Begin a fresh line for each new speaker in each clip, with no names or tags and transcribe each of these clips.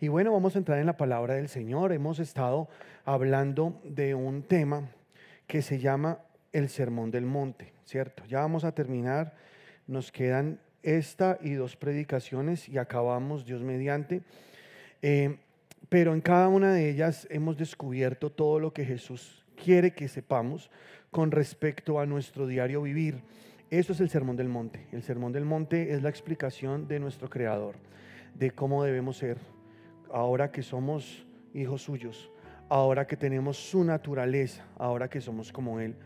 Y bueno, vamos a entrar en la palabra del Señor. Hemos estado hablando de un tema que se llama el Sermón del Monte, ¿cierto? Ya vamos a terminar, nos quedan esta y 2 predicaciones y acabamos, Dios mediante. Pero en cada una de ellas hemos descubierto todo lo que Jesús quiere que sepamos con respecto a nuestro diario vivir. Eso es el Sermón del Monte. El Sermón del Monte es la explicación de nuestro Creador, de cómo debemos ser, ahora que somos hijos suyos, ahora que tenemos su naturaleza, ahora que somos como Él,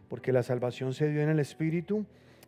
porque la salvación se dio en el Espíritu,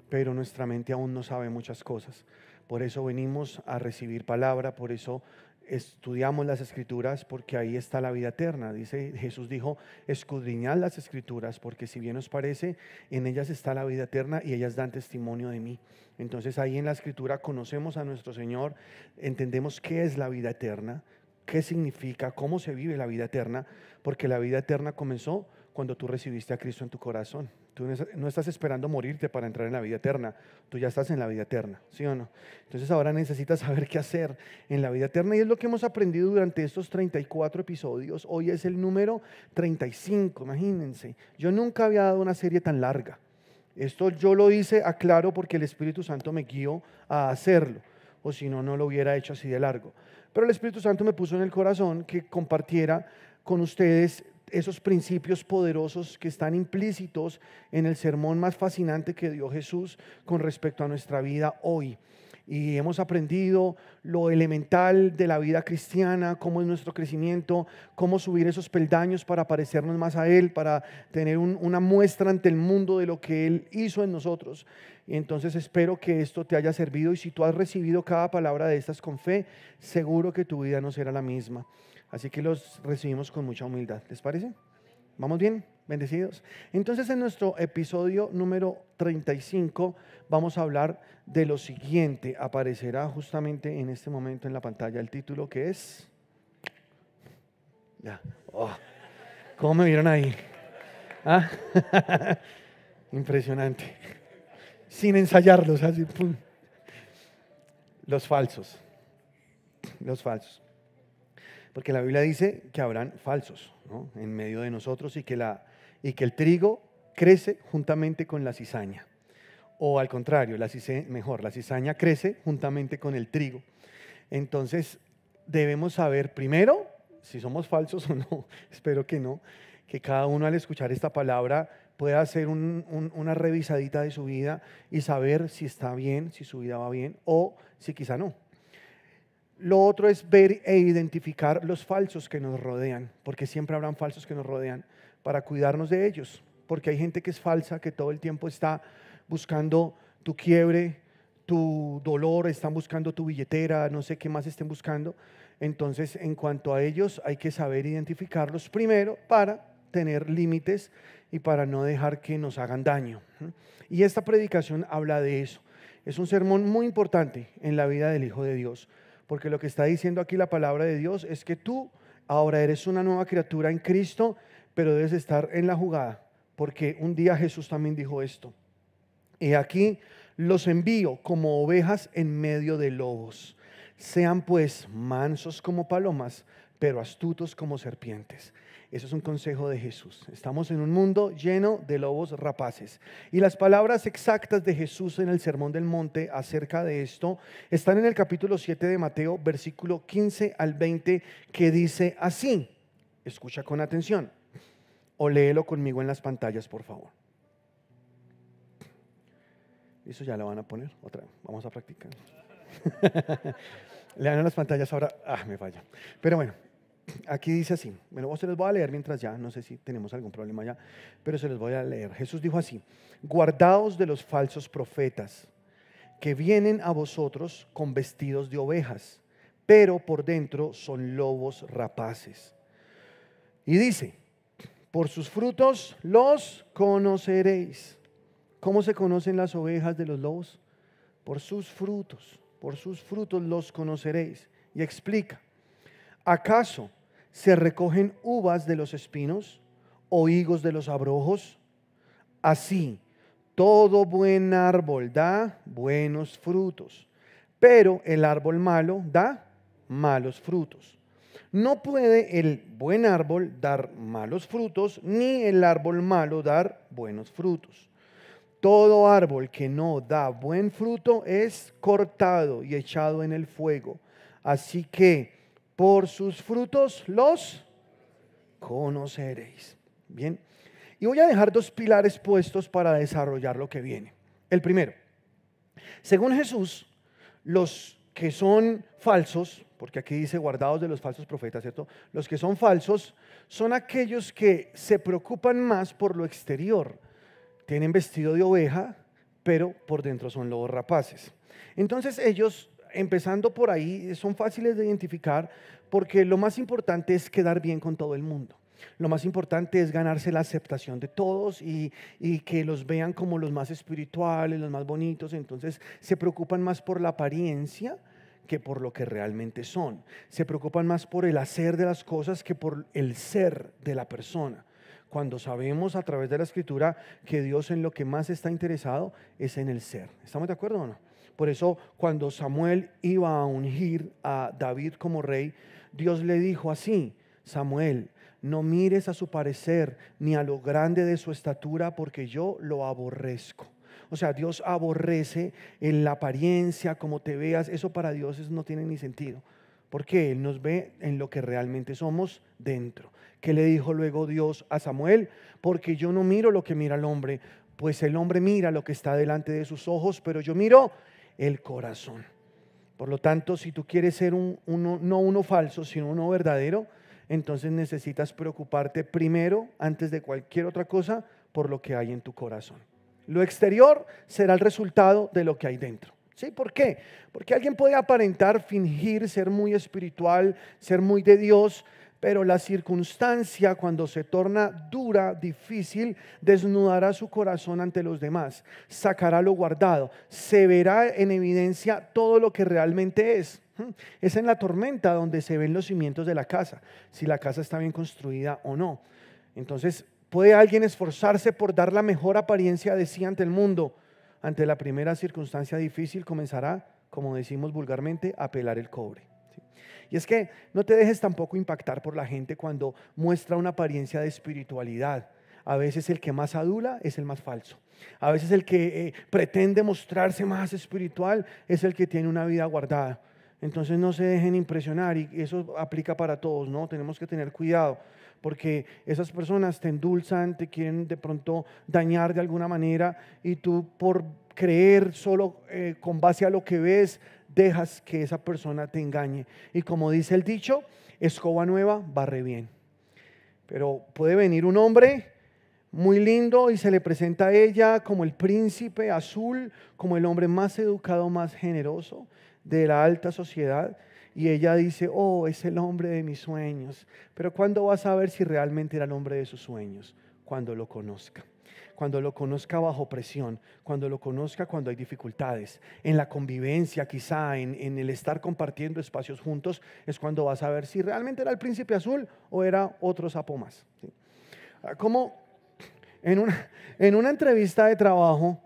pero nuestra mente aún no sabe muchas cosas. Por eso venimos a recibir palabra, por eso estudiamos las Escrituras, porque ahí está la vida eterna. Jesús dijo: escudriñad las Escrituras, porque si bien os parece, en ellas está la vida eterna y ellas dan testimonio de mí. Entonces ahí en la Escritura conocemos a nuestro Señor, entendemos qué es la vida eterna, qué significa, cómo se vive la vida eterna, porque la vida eterna comenzó cuando tú recibiste a Cristo en tu corazón. Tú no estás esperando morirte para entrar en la vida eterna, tú ya estás en la vida eterna, ¿sí o no? Entonces ahora necesitas saber qué hacer en la vida eterna, y es lo que hemos aprendido durante estos 34 episodios. Hoy es el número 35, imagínense. Yo nunca había dado una serie tan larga. Esto yo lo hice, aclaro, porque el Espíritu Santo me guió a hacerlo, o si no, no lo hubiera hecho así de largo. Pero el Espíritu Santo me puso en el corazón que compartiera con ustedes esos principios poderosos que están implícitos en el sermón más fascinante que dio Jesús con respecto a nuestra vida hoy. Y hemos aprendido lo elemental de la vida cristiana, cómo es nuestro crecimiento, cómo subir esos peldaños para parecernos más a Él, para tener una muestra ante el mundo de lo que Él hizo en nosotros. Y entonces espero que esto te haya servido, y si tú has recibido cada palabra de estas con fe, seguro que tu vida no será la misma. Así que los recibimos con mucha humildad. ¿Les parece? ¿Vamos bien? ¿Bendecidos? Entonces, en nuestro episodio número 35 vamos a hablar de lo siguiente. Aparecerá justamente en este momento en la pantalla el título, que es... Ya. Oh, ¿cómo me vieron ahí? ¿Ah? Impresionante. Sin ensayarlos, así. Pum. Los falsos. Los falsos. Porque la Biblia dice que habrán falsos, ¿no?, en medio de nosotros, y que el trigo crece juntamente con la cizaña. O al contrario, la cizaña crece juntamente con el trigo. Entonces debemos saber primero si somos falsos o no. Espero que no. Que cada uno, al escuchar esta palabra, pueda hacer una revisadita de su vida y saber si está bien, si su vida va bien, o si quizá no. Lo otro es ver e identificar los falsos que nos rodean, porque siempre habrán falsos que nos rodean, para cuidarnos de ellos, porque hay gente que es falsa, que todo el tiempo está buscando tu quiebre, tu dolor, están buscando tu billetera, no sé qué más estén buscando. Entonces, en cuanto a ellos, hay que saber identificarlos primero para tener límites y para no dejar que nos hagan daño. Y esta predicación habla de eso. Es un sermón muy importante en la vida del Hijo de Dios, porque lo que está diciendo aquí la palabra de Dios es que tú ahora eres una nueva criatura en Cristo, pero debes estar en la jugada, porque un día Jesús también dijo esto: he aquí, los envío como ovejas en medio de lobos. Sean pues mansos como palomas, pero astutos como serpientes. Eso es un consejo de Jesús. Estamos en un mundo lleno de lobos rapaces. Y las palabras exactas de Jesús en el Sermón del Monte acerca de esto están en el capítulo 7 de Mateo, versículo 15 al 20, que dice así. Escucha con atención, o léelo conmigo en las pantallas, por favor. Eso ya lo van a poner otra vez. Vamos a practicar. Lean en las pantallas ahora. Me falla. Pero bueno, aquí dice así. Bueno, se los voy a leer mientras ya. No sé si tenemos algún problema ya, pero se los voy a leer. Jesús dijo así: guardaos de los falsos profetas, que vienen a vosotros con vestidos de ovejas, pero por dentro son lobos rapaces. Y dice: por sus frutos los conoceréis. ¿Cómo se conocen las ovejas de los lobos? Por sus frutos los conoceréis. Y explica: ¿acaso se recogen uvas de los espinos o higos de los abrojos? Así, todo buen árbol da buenos frutos, pero el árbol malo da malos frutos. No puede el buen árbol dar malos frutos, ni el árbol malo dar buenos frutos. Todo árbol que no da buen fruto es cortado y echado en el fuego. Así que por sus frutos los conoceréis. Bien, y voy a dejar dos pilares puestos para desarrollar lo que viene. El primero, según Jesús, los que son falsos, porque aquí dice guardados de los falsos profetas, ¿cierto? Los que son falsos son aquellos que se preocupan más por lo exterior. Tienen vestido de oveja, pero por dentro son lobos rapaces. Entonces ellos, empezando por ahí, son fáciles de identificar porque lo más importante es quedar bien con todo el mundo. Lo más importante es ganarse la aceptación de todos y que los vean como los más espirituales, los más bonitos. Entonces se preocupan más por la apariencia que por lo que realmente son. Se preocupan más por el hacer de las cosas que por el ser de la persona. Cuando sabemos a través de la Escritura que Dios en lo que más está interesado es en el ser. ¿Estamos de acuerdo o no? Por eso cuando Samuel iba a ungir a David como rey, Dios le dijo así: Samuel, no mires a su parecer ni a lo grande de su estatura, porque yo lo aborrezco. O sea, Dios aborrece en la apariencia, como te veas. Eso para Dios no tiene ni sentido, porque Él nos ve en lo que realmente somos dentro. ¿Qué le dijo luego Dios a Samuel? Porque yo no miro lo que mira el hombre, pues el hombre mira lo que está delante de sus ojos, pero yo miro el corazón. Por lo tanto, si tú quieres ser no uno falso, sino uno verdadero, entonces necesitas preocuparte primero, antes de cualquier otra cosa, por lo que hay en tu corazón. Lo exterior será el resultado de lo que hay dentro. ¿Sí? ¿Por qué? Porque alguien puede aparentar, fingir ser muy espiritual, ser muy de Dios, pero la circunstancia, cuando se torna dura, difícil, desnudará su corazón ante los demás, sacará lo guardado, se verá en evidencia todo lo que realmente es. Es en la tormenta donde se ven los cimientos de la casa, si la casa está bien construida o no. Entonces, ¿puede alguien esforzarse por dar la mejor apariencia de sí ante el mundo? Ante la primera circunstancia difícil comenzará, como decimos vulgarmente, a pelar el cobre. ¿Sí? Y es que no te dejes tampoco impactar por la gente cuando muestra una apariencia de espiritualidad. A veces el que más adula es el más falso. A veces el que pretende mostrarse más espiritual es el que tiene una vida guardada. Entonces no se dejen impresionar, y eso aplica para todos, ¿no? Tenemos que tener cuidado, porque esas personas te endulzan, te quieren de pronto dañar de alguna manera, y tú por creer solo con base a lo que ves, dejas que esa persona te engañe. Y como dice el dicho, escoba nueva barre bien. Pero puede venir un hombre muy lindo y se le presenta a ella como el príncipe azul, como el hombre más educado, más generoso de la alta sociedad, y ella dice: oh, es el hombre de mis sueños. Pero ¿cuándo vas a ver si realmente era el hombre de sus sueños? Cuando lo conozca bajo presión, cuando lo conozca cuando hay dificultades, en la convivencia, quizá en el estar compartiendo espacios juntos, es cuando vas a ver si realmente era el príncipe azul o era otro sapo más. ¿Sí? Como en una entrevista de trabajo,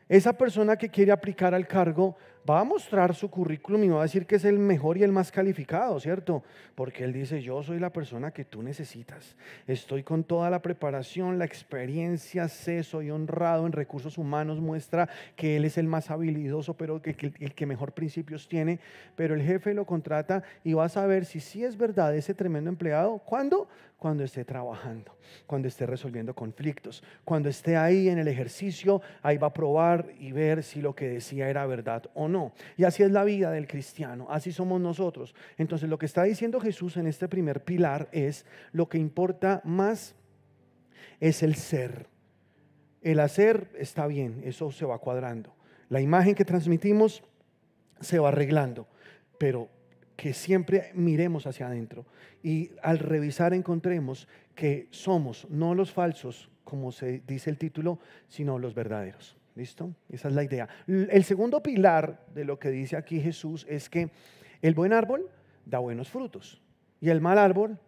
esa persona que quiere aplicar al cargo va a mostrar su currículum y va a decir que es el mejor y el más calificado, ¿cierto? Porque él dice: yo soy la persona que tú necesitas. Estoy con toda la preparación, la experiencia, soy honrado en recursos humanos, muestra que él es el más habilidoso, pero el que mejor principios tiene. Pero el jefe lo contrata y va a saber si sí es verdad ese tremendo empleado. ¿Cuándo? Cuando esté trabajando, cuando esté resolviendo conflictos, cuando esté ahí en el ejercicio, ahí va a probar y ver si lo que decía era verdad o no. Y así es la vida del cristiano, así somos nosotros. Entonces lo que está diciendo Jesús en este primer pilar es: lo que importa más es el ser. El hacer está bien, eso se va cuadrando. La imagen que transmitimos se va arreglando, pero que siempre miremos hacia adentro y al revisar encontremos que somos no los falsos, como se dice el título, sino los verdaderos. ¿Listo? Esa es la idea. El segundo pilar de lo que dice aquí Jesús es que el buen árbol da buenos frutos y el mal árbol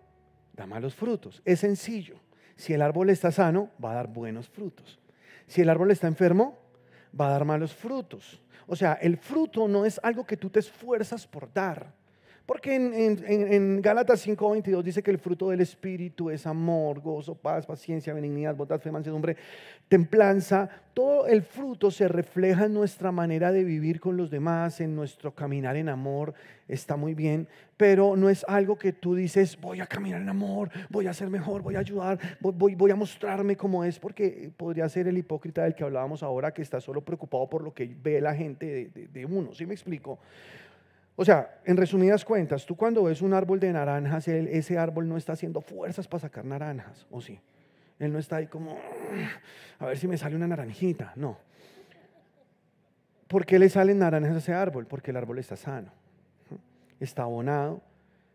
da malos frutos. Es sencillo. Si el árbol está sano, va a dar buenos frutos. Si el árbol está enfermo, va a dar malos frutos. O sea, el fruto no es algo que tú te esfuerzas por dar. Porque en Gálatas 5:22 dice que el fruto del Espíritu es amor, gozo, paz, paciencia, benignidad, bondad, fe, mansedumbre, templanza. Todo el fruto se refleja en nuestra manera de vivir con los demás, en nuestro caminar en amor. Está muy bien, pero no es algo que tú dices, voy a caminar en amor, voy a ser mejor, voy a ayudar, voy a mostrarme como es, porque podría ser el hipócrita del que hablábamos ahora, que está solo preocupado por lo que ve la gente de uno. ¿Sí me explico? O sea, en resumidas cuentas, tú cuando ves un árbol de naranjas, ese árbol no está haciendo fuerzas para sacar naranjas, ¿o sí? Él no está ahí como, a ver si me sale una naranjita, no. ¿Por qué le salen naranjas a ese árbol? Porque el árbol está sano, está abonado.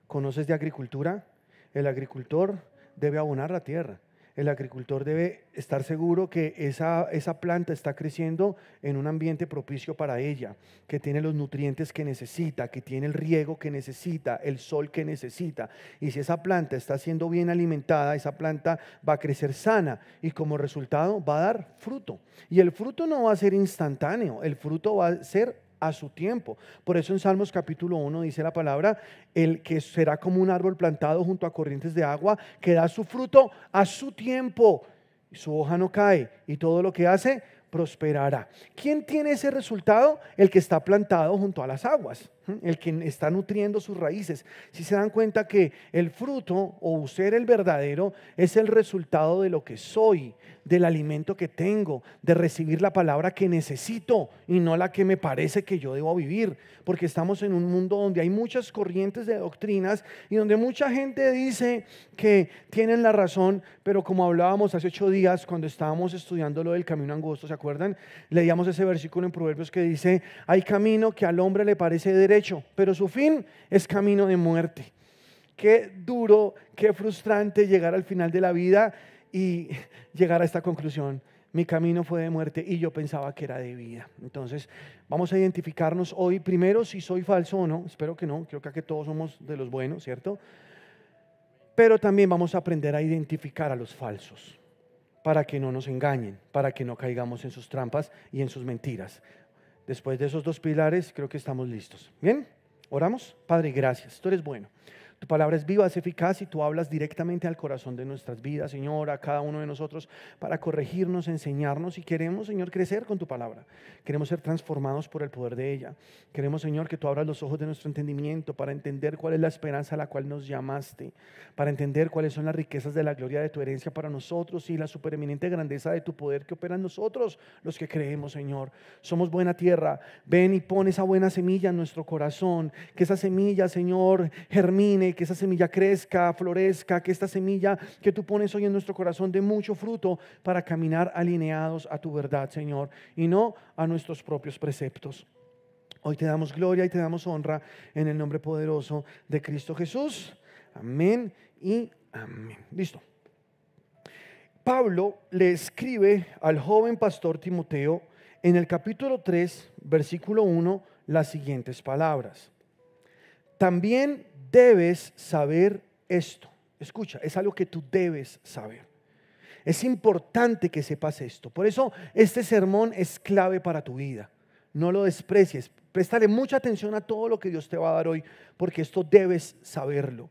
¿Conoces de agricultura? El agricultor debe abonar la tierra. El agricultor debe estar seguro que esa planta está creciendo en un ambiente propicio para ella, que tiene los nutrientes que necesita, que tiene el riego que necesita, el sol que necesita. Y si esa planta está siendo bien alimentada, esa planta va a crecer sana y como resultado va a dar fruto. Y el fruto no va a ser instantáneo, el fruto va a ser a su tiempo. Por eso en Salmos capítulo 1 dice la palabra, el que será como un árbol plantado junto a corrientes de agua, que da su fruto a su tiempo, su hoja no cae y todo lo que hace prosperará. ¿Quién tiene ese resultado? El que está plantado junto a las aguas, el que está nutriendo sus raíces. Si se dan cuenta que el fruto o ser el verdadero es el resultado de lo que soy, del alimento que tengo, de recibir la palabra que necesito y no la que me parece que yo debo vivir, porque estamos en un mundo donde hay muchas corrientes de doctrinas y donde mucha gente dice que tienen la razón, pero como hablábamos hace 8 días cuando estábamos estudiando lo del camino angosto, ¿se acuerdan? Leíamos ese versículo en Proverbios que dice, hay camino que al hombre le parece derecho, pero su fin es camino de muerte. Qué duro, qué frustrante llegar al final de la vida y llegar a esta conclusión. Mi camino fue de muerte y yo pensaba que era de vida. Entonces vamos a identificarnos hoy primero si soy falso o no. Espero que no, creo que todos somos de los buenos, ¿cierto? Pero también vamos a aprender a identificar a los falsos para que no nos engañen, para que no caigamos en sus trampas y en sus mentiras. Después de esos 2 pilares creo que estamos listos. ¿Bien? ¿Oramos? Padre, gracias, tú eres bueno. Tu palabra es viva, es eficaz y tú hablas directamente al corazón de nuestras vidas, Señor, a cada uno de nosotros para corregirnos, enseñarnos y queremos, Señor, crecer con tu palabra. Queremos ser transformados por el poder de ella. Queremos, Señor, que tú abras los ojos de nuestro entendimiento para entender cuál es la esperanza a la cual nos llamaste, para entender cuáles son las riquezas de la gloria de tu herencia para nosotros y la supereminente grandeza de tu poder que opera en nosotros, los que creemos, Señor. Somos buena tierra. Ven y pon esa buena semilla en nuestro corazón, que esa semilla, Señor, germine, que esa semilla crezca, florezca, que esta semilla que tú pones hoy en nuestro corazón dé mucho fruto para caminar alineados a tu verdad, Señor, y no a nuestros propios preceptos. Hoy te damos gloria y te damos honra en el nombre poderoso de Cristo Jesús. Amén y amén. Listo. Pablo le escribe al joven pastor Timoteo en el capítulo 3, versículo 1, las siguientes palabras. También debes saber esto. Escucha, es algo que tú debes saber. Es importante que sepas esto. Por eso este sermón es clave para tu vida. No lo desprecies. Préstale mucha atención a todo lo que Dios te va a dar hoy, porque esto debes saberlo.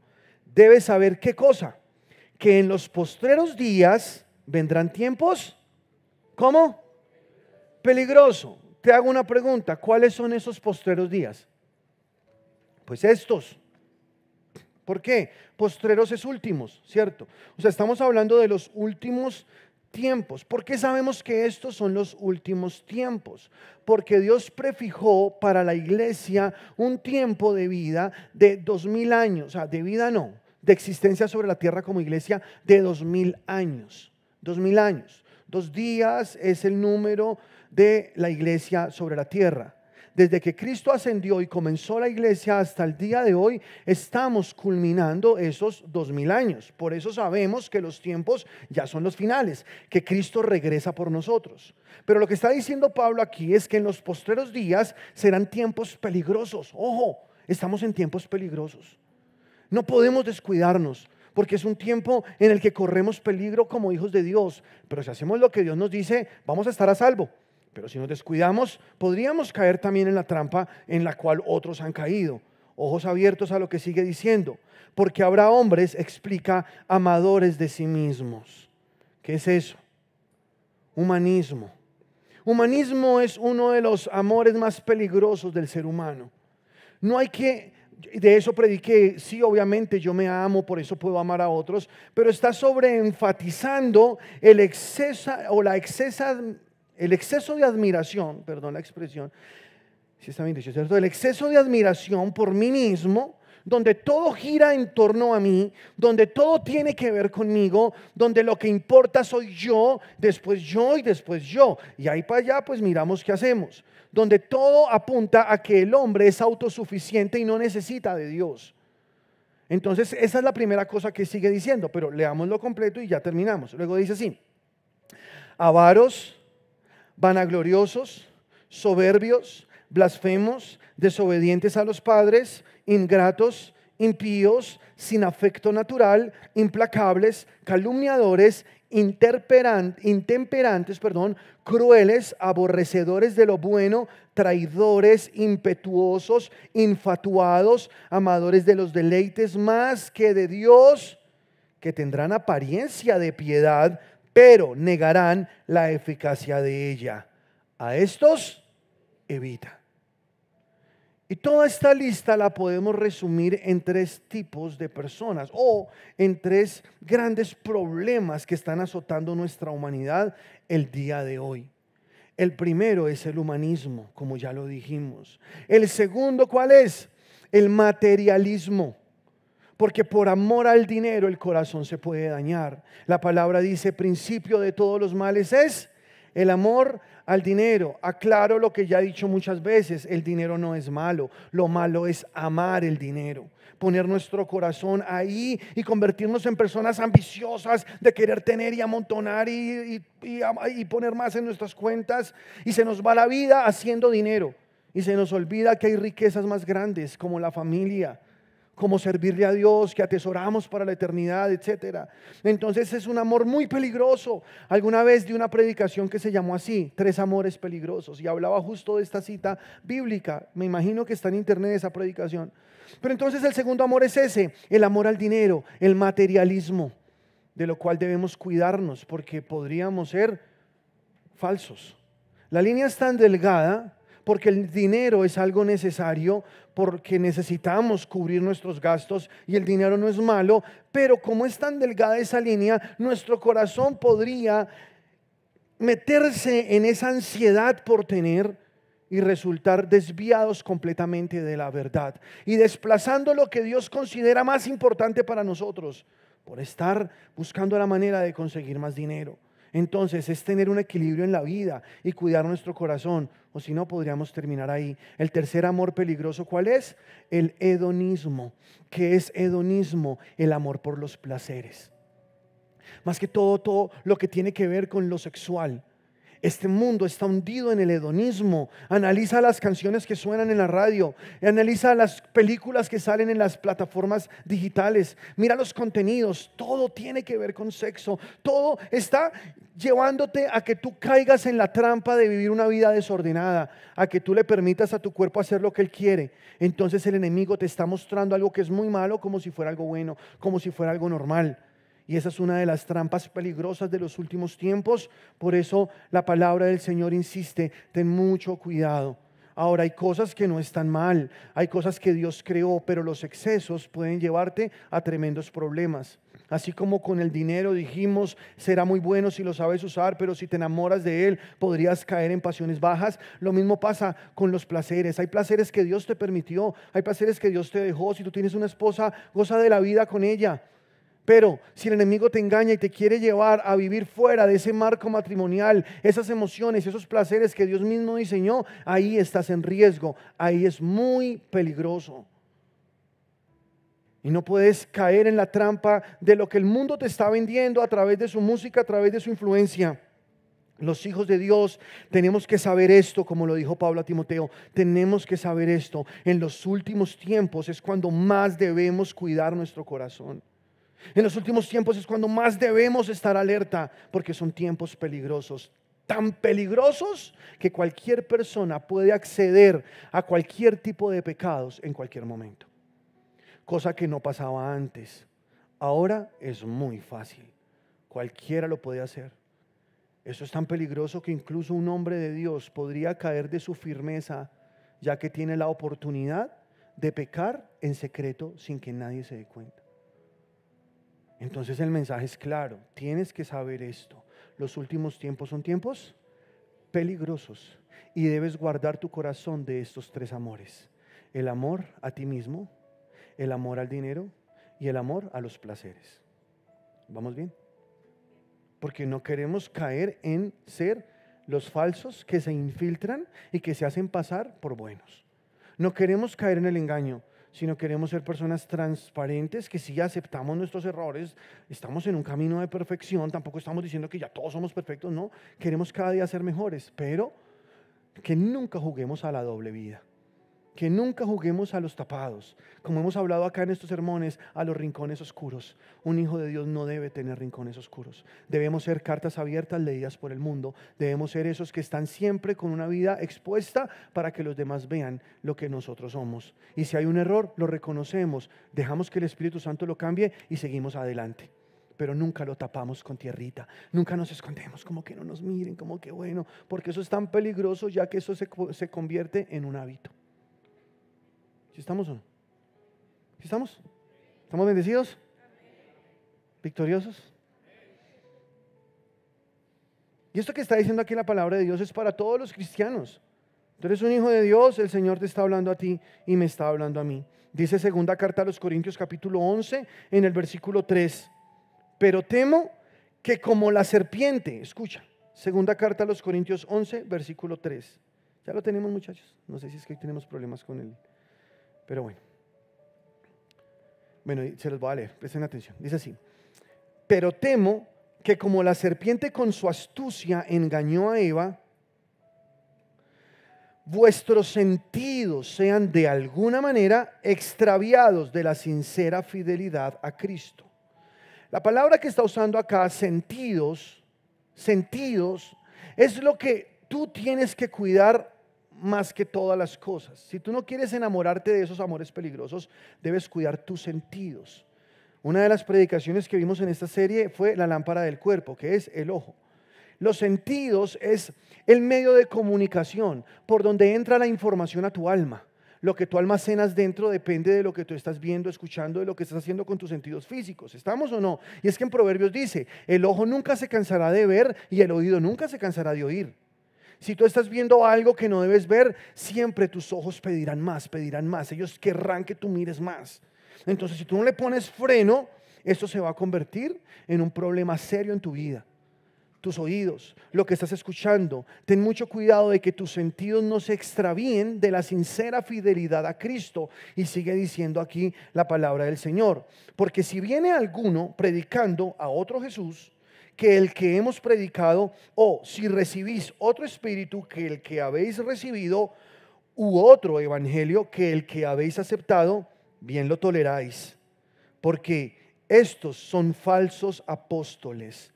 Debes saber qué cosa. Que en los postreros días vendrán tiempos, ¿cómo? Peligroso. Te hago una pregunta. ¿Cuáles son esos postreros días? Pues estos. ¿Por qué? Postreros es últimos, ¿cierto? O sea, estamos hablando de los últimos tiempos. ¿Por qué sabemos que estos son los últimos tiempos? Porque Dios prefijó para la iglesia un tiempo de vida de 2000 años, o sea, de vida no, de existencia sobre la tierra como iglesia de 2000 años. 2000 años. 2 días es el número de la iglesia sobre la tierra. Desde que Cristo ascendió y comenzó la iglesia hasta el día de hoy, estamos culminando esos 2000 años. Por eso sabemos que los tiempos ya son los finales, que Cristo regresa por nosotros. Pero lo que está diciendo Pablo aquí es que en los postreros días serán tiempos peligrosos. Ojo, estamos en tiempos peligrosos. No podemos descuidarnos, porque es un tiempo en el que corremos peligro como hijos de Dios. Pero si hacemos lo que Dios nos dice, vamos a estar a salvo. Pero si nos descuidamos, podríamos caer también en la trampa en la cual otros han caído. Ojos abiertos a lo que sigue diciendo. Porque habrá hombres, explica, amadores de sí mismos. ¿Qué es eso? Humanismo. Humanismo es uno de los amores más peligrosos del ser humano. No hay que, de eso prediqué, sí, obviamente yo me amo, por eso puedo amar a otros, pero está sobreenfatizando el exceso de admiración, perdón la expresión, si está bien dicho, ¿cierto? El exceso de admiración por mí mismo, donde todo gira en torno a mí, donde todo tiene que ver conmigo, donde lo que importa soy yo y después yo. Y ahí para allá pues miramos qué hacemos. Donde todo apunta a que el hombre es autosuficiente y no necesita de Dios. Entonces esa es la primera cosa que sigue diciendo, pero leámoslo completo y ya terminamos. Luego dice así: avaros, vanagloriosos, soberbios, blasfemos, desobedientes a los padres, ingratos, impíos, sin afecto natural, implacables, calumniadores, intemperantes, crueles, aborrecedores de lo bueno, traidores, impetuosos, infatuados, amadores de los deleites más que de Dios, que tendrán apariencia de piedad, pero negarán la eficacia de ella. A estos evita. Y toda esta lista la podemos resumir en 3 tipos de personas o en 3 grandes problemas que están azotando nuestra humanidad el día de hoy. El primero es el humanismo, como ya lo dijimos. El segundo, ¿cuál es? El materialismo. Porque por amor al dinero el corazón se puede dañar. La palabra dice: principio de todos los males es el amor al dinero. Aclaro lo que ya he dicho muchas veces: el dinero no es malo, lo malo es amar el dinero, poner nuestro corazón ahí y convertirnos en personas ambiciosas de querer tener y amontonar y poner más en nuestras cuentas, y se nos va la vida haciendo dinero y se nos olvida que hay riquezas más grandes como la familia, como servirle a Dios, que atesoramos para la eternidad, etcétera. Entonces es un amor muy peligroso. Alguna vez di una predicación que se llamó así: 3 amores peligrosos, y hablaba justo de esta cita bíblica. Me imagino que está en internet esa predicación. Pero entonces el segundo amor es ese: el amor al dinero, el materialismo, de lo cual debemos cuidarnos porque podríamos ser falsos. La línea es tan delgada porque el dinero es algo necesario, porque necesitamos cubrir nuestros gastos y el dinero no es malo, pero como es tan delgada esa línea, nuestro corazón podría meterse en esa ansiedad por tener y resultar desviados completamente de la verdad y desplazando lo que Dios considera más importante para nosotros por estar buscando la manera de conseguir más dinero. Entonces es tener un equilibrio en la vida y cuidar nuestro corazón, o si no podríamos terminar ahí. El tercer amor peligroso, ¿cuál es? El hedonismo. ¿Qué es hedonismo? El amor por los placeres. Más que todo lo que tiene que ver con lo sexual. Este mundo está hundido en el hedonismo. Analiza las canciones que suenan en la radio, analiza las películas que salen en las plataformas digitales, mira los contenidos, todo tiene que ver con sexo, todo está llevándote a que tú caigas en la trampa de vivir una vida desordenada, a que tú le permitas a tu cuerpo hacer lo que él quiere. Entonces el enemigo te está mostrando algo que es muy malo como si fuera algo bueno, como si fuera algo normal. Y esa es una de las trampas peligrosas de los últimos tiempos. Por eso la palabra del Señor insiste: ten mucho cuidado. Ahora, hay cosas que no están mal, hay cosas que Dios creó, pero los excesos pueden llevarte a tremendos problemas. Así como con el dinero dijimos, será muy bueno si lo sabes usar, pero si te enamoras de él podrías caer en pasiones bajas. Lo mismo pasa con los placeres. Hay placeres que Dios te permitió, hay placeres que Dios te dejó. Si tú tienes una esposa, goza de la vida con ella. Pero si el enemigo te engaña y te quiere llevar a vivir fuera de ese marco matrimonial, esas emociones, esos placeres que Dios mismo diseñó, ahí estás en riesgo, ahí es muy peligroso. Y no puedes caer en la trampa de lo que el mundo te está vendiendo a través de su música, a través de su influencia. Los hijos de Dios tenemos que saber esto, como lo dijo Pablo a Timoteo, tenemos que saber esto. En los últimos tiempos es cuando más debemos cuidar nuestro corazón. En los últimos tiempos es cuando más debemos estar alerta, porque son tiempos peligrosos. tan peligrosos que cualquier persona puede acceder a cualquier tipo de pecados en cualquier momento. Cosa que no pasaba antes. Ahora es muy fácil. Cualquiera lo puede hacer. Eso es tan peligroso que incluso un hombre de Dios podría caer de su firmeza, ya que tiene la oportunidad de pecar en secreto sin que nadie se dé cuenta. Entonces el mensaje es claro, tienes que saber esto. Los últimos tiempos son tiempos peligrosos y debes guardar tu corazón de estos tres amores: el amor a ti mismo, el amor al dinero y el amor a los placeres. ¿Vamos bien? Porque no queremos caer en ser los falsos que se infiltran y que se hacen pasar por buenos. No queremos caer en el engaño, sino queremos ser personas transparentes que sí aceptamos nuestros errores, estamos en un camino de perfección, tampoco estamos diciendo que ya todos somos perfectos, no, queremos cada día ser mejores, pero que nunca juguemos a la doble vida, que nunca juguemos a los tapados, como hemos hablado acá en estos sermones, a los rincones oscuros. Un hijo de Dios no debe tener rincones oscuros. Debemos ser cartas abiertas leídas por el mundo. Debemos ser esos que están siempre con una vida expuesta para que los demás vean lo que nosotros somos. Y si hay un error, lo reconocemos, dejamos que el Espíritu Santo lo cambie y seguimos adelante. Pero nunca lo tapamos con tierrita, nunca nos escondemos como que no nos miren, como que bueno, porque eso es tan peligroso, ya que eso se convierte en un hábito. ¿Sí estamos o no? ¿Sí estamos? ¿Estamos bendecidos? ¿Victoriosos? Y esto que está diciendo aquí la palabra de Dios es para todos los cristianos. Tú eres un hijo de Dios, el Señor te está hablando a ti y me está hablando a mí. Dice segunda carta a los Corintios capítulo 11 en el versículo 3. Pero temo que como la serpiente, escucha, segunda carta a los Corintios 11, versículo 3. Ya lo tenemos, muchachos. No sé si es que tenemos problemas con él. Pero bueno, se los voy a leer, presten atención. Dice así: pero temo que como la serpiente con su astucia engañó a Eva, vuestros sentidos sean de alguna manera extraviados de la sincera fidelidad a Cristo. La palabra que está usando acá, sentidos, es lo que tú tienes que cuidar más que todas las cosas. Si tú no quieres enamorarte de esos amores peligrosos, debes cuidar tus sentidos. Una de las predicaciones que vimos en esta serie fue la lámpara del cuerpo, que es el ojo. Los sentidos es el medio de comunicación por donde entra la información a tu alma. Lo que tú almacenas dentro depende de lo que tú estás viendo, escuchando, de lo que estás haciendo con tus sentidos físicos. ¿Estamos o no? Y es que en Proverbios dice, el ojo nunca se cansará de ver y el oído nunca se cansará de oír. Si tú estás viendo algo que no debes ver, siempre tus ojos pedirán más. Ellos querrán que tú mires más. Entonces, si tú no le pones freno, esto se va a convertir en un problema serio en tu vida. Tus oídos, lo que estás escuchando, ten mucho cuidado de que tus sentidos no se extravíen de la sincera fidelidad a Cristo. Y sigue diciendo aquí la palabra del Señor. Porque si viene alguno predicando a otro Jesús que el que hemos predicado, o si recibís otro espíritu que el que habéis recibido, u otro evangelio que el que habéis aceptado, bien lo toleráis. Porque estos son falsos apóstoles,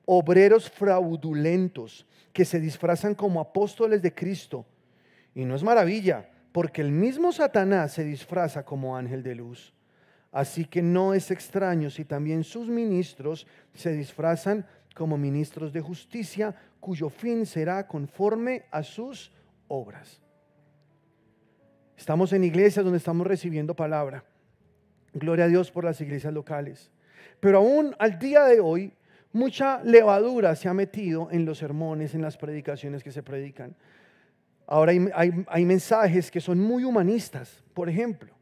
obreros fraudulentos, que se disfrazan como apóstoles de Cristo. Y no es maravilla, porque el mismo Satanás se disfraza como ángel de luz. Así que no es extraño si también sus ministros se disfrazan como ministros de justicia, cuyo fin será conforme a sus obras. Estamos en iglesias donde estamos recibiendo palabra. Gloria a Dios por las iglesias locales. Pero aún al día de hoy, mucha levadura se ha metido en los sermones, en las predicaciones que se predican. Ahora hay mensajes que son muy humanistas, por ejemplo,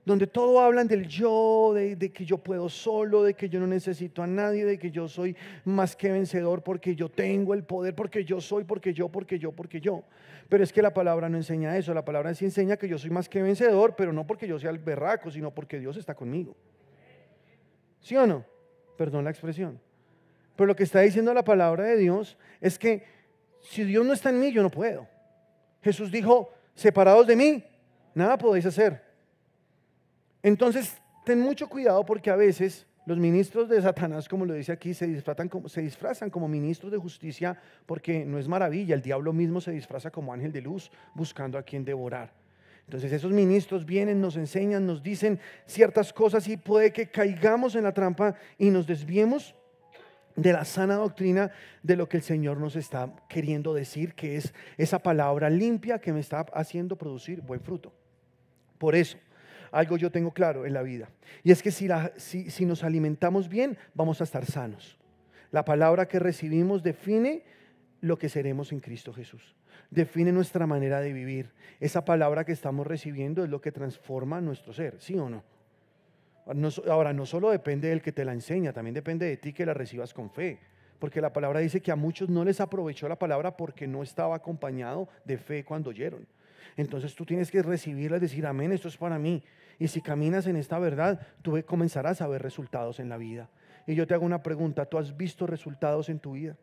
donde todo hablan del yo, de que yo puedo solo, de que yo no necesito a nadie, de que yo soy más que vencedor porque yo tengo el poder, porque yo soy, porque yo. Pero es que la palabra no enseña eso. La palabra sí enseña que yo soy más que vencedor, pero no porque yo sea el berraco, sino porque Dios está conmigo. ¿Sí o no? Perdón la expresión. Pero lo que está diciendo la palabra de Dios es que si Dios no está en mí, yo no puedo. Jesús dijo, separados de mí, nada podéis hacer. Entonces, ten mucho cuidado porque a veces Los ministros de Satanás, como lo dice aquí, se disfrazan como ministros de justicia, porque no es maravilla, el diablo mismo se disfraza como ángel de luz buscando a quien devorar. Entonces esos ministros vienen, nos enseñan, nos dicen ciertas cosas y puede que caigamos en la trampa y nos desviemos de la sana doctrina de lo que el Señor nos está queriendo decir, que es esa palabra limpia que me está haciendo producir buen fruto. Por eso, algo yo tengo claro en la vida, y es que si nos alimentamos bien, vamos a estar sanos. La palabra que recibimos define lo que seremos en Cristo Jesús, define nuestra manera de vivir. Esa palabra que estamos recibiendo es lo que transforma nuestro ser, ¿sí o no? Ahora, no solo depende del que te la enseña, también depende de ti que la recibas con fe, porque la palabra dice que a muchos no les aprovechó la palabra porque no estaba acompañado de fe cuando oyeron. Entonces tú tienes que recibirla y decir, amén, esto es para mí. Y si caminas en esta verdad, tú comenzarás a ver resultados en la vida. Y yo te hago una pregunta, ¿tú has visto resultados en tu vida?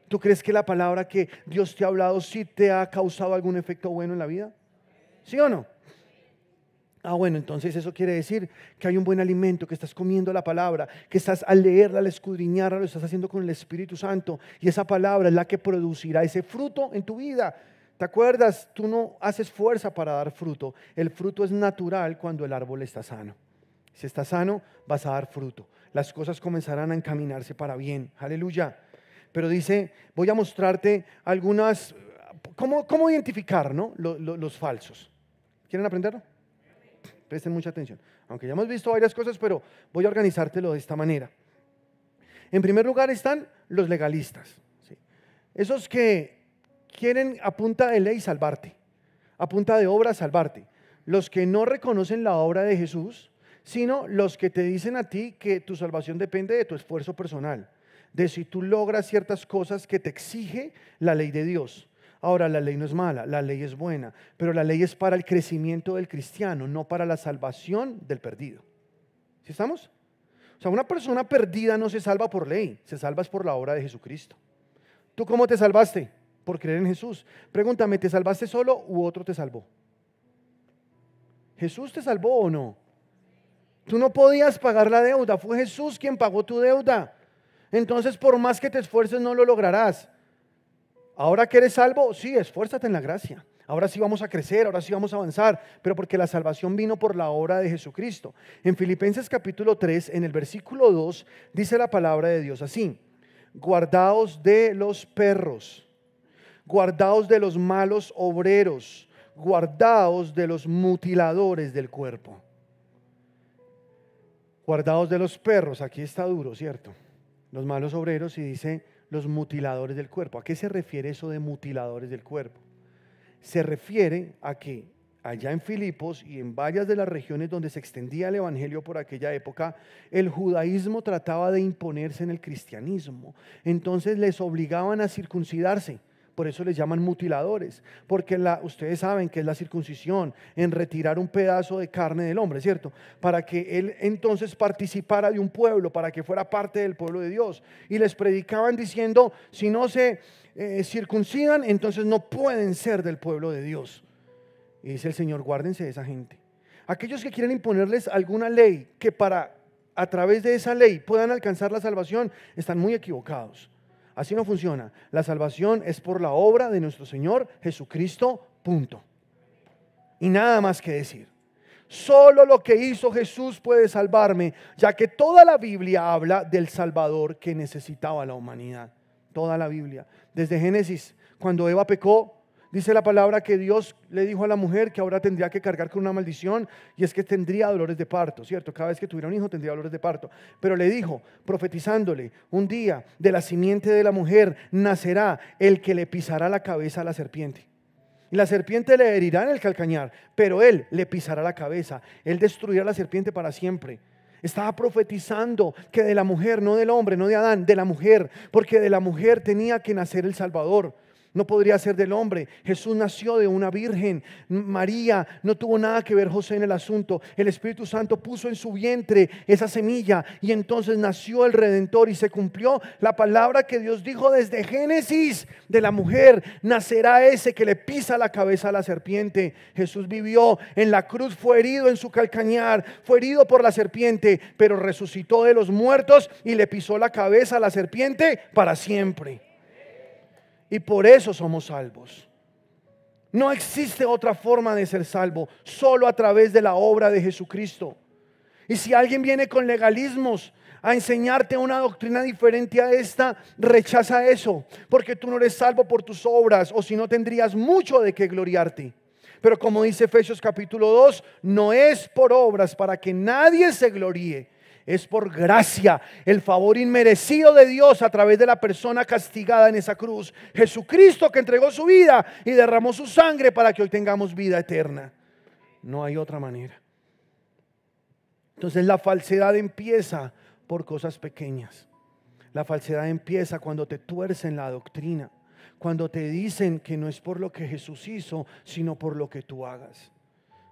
¿Tú crees que la palabra que Dios te ha hablado sí te ha causado algún efecto bueno en la vida? ¿Sí o no? Bueno, entonces eso quiere decir que hay un buen alimento, que estás comiendo la palabra, que estás al leerla, al escudriñarla, lo estás haciendo con el Espíritu Santo, y esa palabra es la que producirá ese fruto en tu vida. ¿Te acuerdas? Tú no haces fuerza para dar fruto. El fruto es natural cuando el árbol está sano. Si está sano, vas a dar fruto. Las cosas comenzarán a encaminarse para bien. Aleluya. Pero dice, voy a mostrarte algunas, cómo identificar, ¿no? los falsos. ¿Quieren aprenderlo? Presten mucha atención. Aunque ya hemos visto varias cosas, pero voy a organizártelo de esta manera. En primer lugar están los legalistas, ¿sí? Esos que quieren a punta de ley salvarte, a punta de obra salvarte. Los que no reconocen la obra de Jesús, sino los que te dicen a ti que tu salvación depende de tu esfuerzo personal, de si tú logras ciertas cosas que te exige la ley de Dios. Ahora, la ley no es mala, la ley es buena, pero la ley es para el crecimiento del cristiano, no para la salvación del perdido. ¿Sí estamos? O sea, una persona perdida no se salva por ley, se salva por la obra de Jesucristo. ¿Tú cómo te salvaste? Por creer en Jesús. Pregúntame, ¿te salvaste solo u otro te salvó? ¿Jesús te salvó o no? Tú no podías pagar la deuda, fue Jesús quien pagó tu deuda. Entonces, por más que te esfuerces, no lo lograrás. Ahora que eres salvo, sí, esfuérzate en la gracia. Ahora sí vamos a crecer, ahora sí vamos a avanzar, pero porque la salvación vino por la obra de Jesucristo. En Filipenses capítulo 3, en el versículo 2, dice la palabra de Dios así: guardaos de los perros, guardaos de los malos obreros, guardaos de los mutiladores del cuerpo. Guardaos de los perros, aquí está duro, ¿cierto? Los malos obreros, y dice los mutiladores del cuerpo. ¿A qué se refiere eso de mutiladores del cuerpo? Se refiere a que allá en Filipos y en varias de las regiones donde se extendía el evangelio por aquella época, el judaísmo trataba de imponerse en el cristianismo. Entonces les obligaban a circuncidarse. Por eso les llaman mutiladores, porque ustedes saben que es la circuncisión, en retirar un pedazo de carne del hombre, ¿cierto? Para que él entonces participara de un pueblo, para que fuera parte del pueblo de Dios. Y les predicaban diciendo, si no se circuncidan, entonces no pueden ser del pueblo de Dios. Y dice el Señor, guárdense de esa gente. Aquellos que quieren imponerles alguna ley que a través de esa ley puedan alcanzar la salvación, están muy equivocados. Así no funciona. La salvación es por la obra de nuestro Señor Jesucristo, punto. Y nada más que decir. Solo lo que hizo Jesús puede salvarme, ya que toda la Biblia habla del Salvador que necesitaba la humanidad. Toda la Biblia. Desde Génesis, cuando Eva pecó, dice la palabra que Dios le dijo a la mujer que ahora tendría que cargar con una maldición, y es que tendría dolores de parto, ¿cierto? Cada vez que tuviera un hijo tendría dolores de parto. Pero le dijo, profetizándole, un día de la simiente de la mujer nacerá el que le pisará la cabeza a la serpiente. Y la serpiente le herirá en el calcañar, pero él le pisará la cabeza. Él destruirá la serpiente para siempre. Estaba profetizando que de la mujer, no del hombre, no de Adán, de la mujer, porque de la mujer tenía que nacer el Salvador. No podría ser del hombre. Jesús nació de una virgen. María no tuvo nada que ver José en el asunto. El Espíritu Santo puso en su vientre esa semilla y entonces nació el Redentor y se cumplió la palabra que Dios dijo desde Génesis: de la mujer nacerá ese que le pisa la cabeza a la serpiente. Jesús vivió en la cruz, fue herido en su calcañar, fue herido por la serpiente, pero resucitó de los muertos y le pisó la cabeza a la serpiente para siempre. Y por eso somos salvos. No existe otra forma de ser salvo, solo a través de la obra de Jesucristo. Y si alguien viene con legalismos a enseñarte una doctrina diferente a esta, rechaza eso, porque tú no eres salvo por tus obras, o si no tendrías mucho de qué gloriarte. Pero como dice Efesios capítulo 2, no es por obras para que nadie se gloríe. Es por gracia, el favor inmerecido de Dios a través de la persona castigada en esa cruz, Jesucristo, que entregó su vida y derramó su sangre para que hoy tengamos vida eterna. No hay otra manera. Entonces la falsedad empieza por cosas pequeñas. La falsedad empieza cuando te tuercen la doctrina, cuando te dicen que no es por lo que Jesús hizo, sino por lo que tú hagas.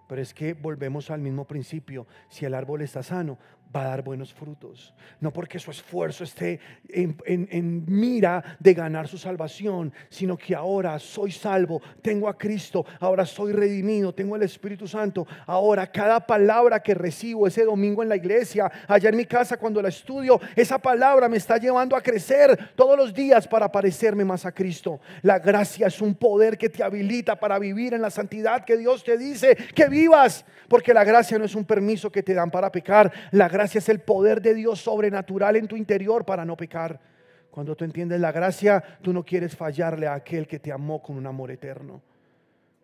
Pero es que volvemos al mismo principio: si el árbol está sano, va a dar buenos frutos. No porque su esfuerzo esté en mira de ganar su salvación, sino que ahora soy salvo, tengo a Cristo, ahora soy redimido, tengo el Espíritu Santo. Ahora cada palabra que recibo ese domingo en la iglesia, allá en mi casa cuando la estudio, esa palabra me está llevando a crecer todos los días para parecerme más a Cristo. La gracia es un poder que te habilita para vivir en la santidad que Dios te dice que vivas, porque la gracia no es un permiso que te dan para pecar. La gracia es el poder de Dios sobrenatural en tu interior para no pecar. Cuando tú entiendes la gracia, tú no quieres fallarle a aquel que te amó con un amor eterno.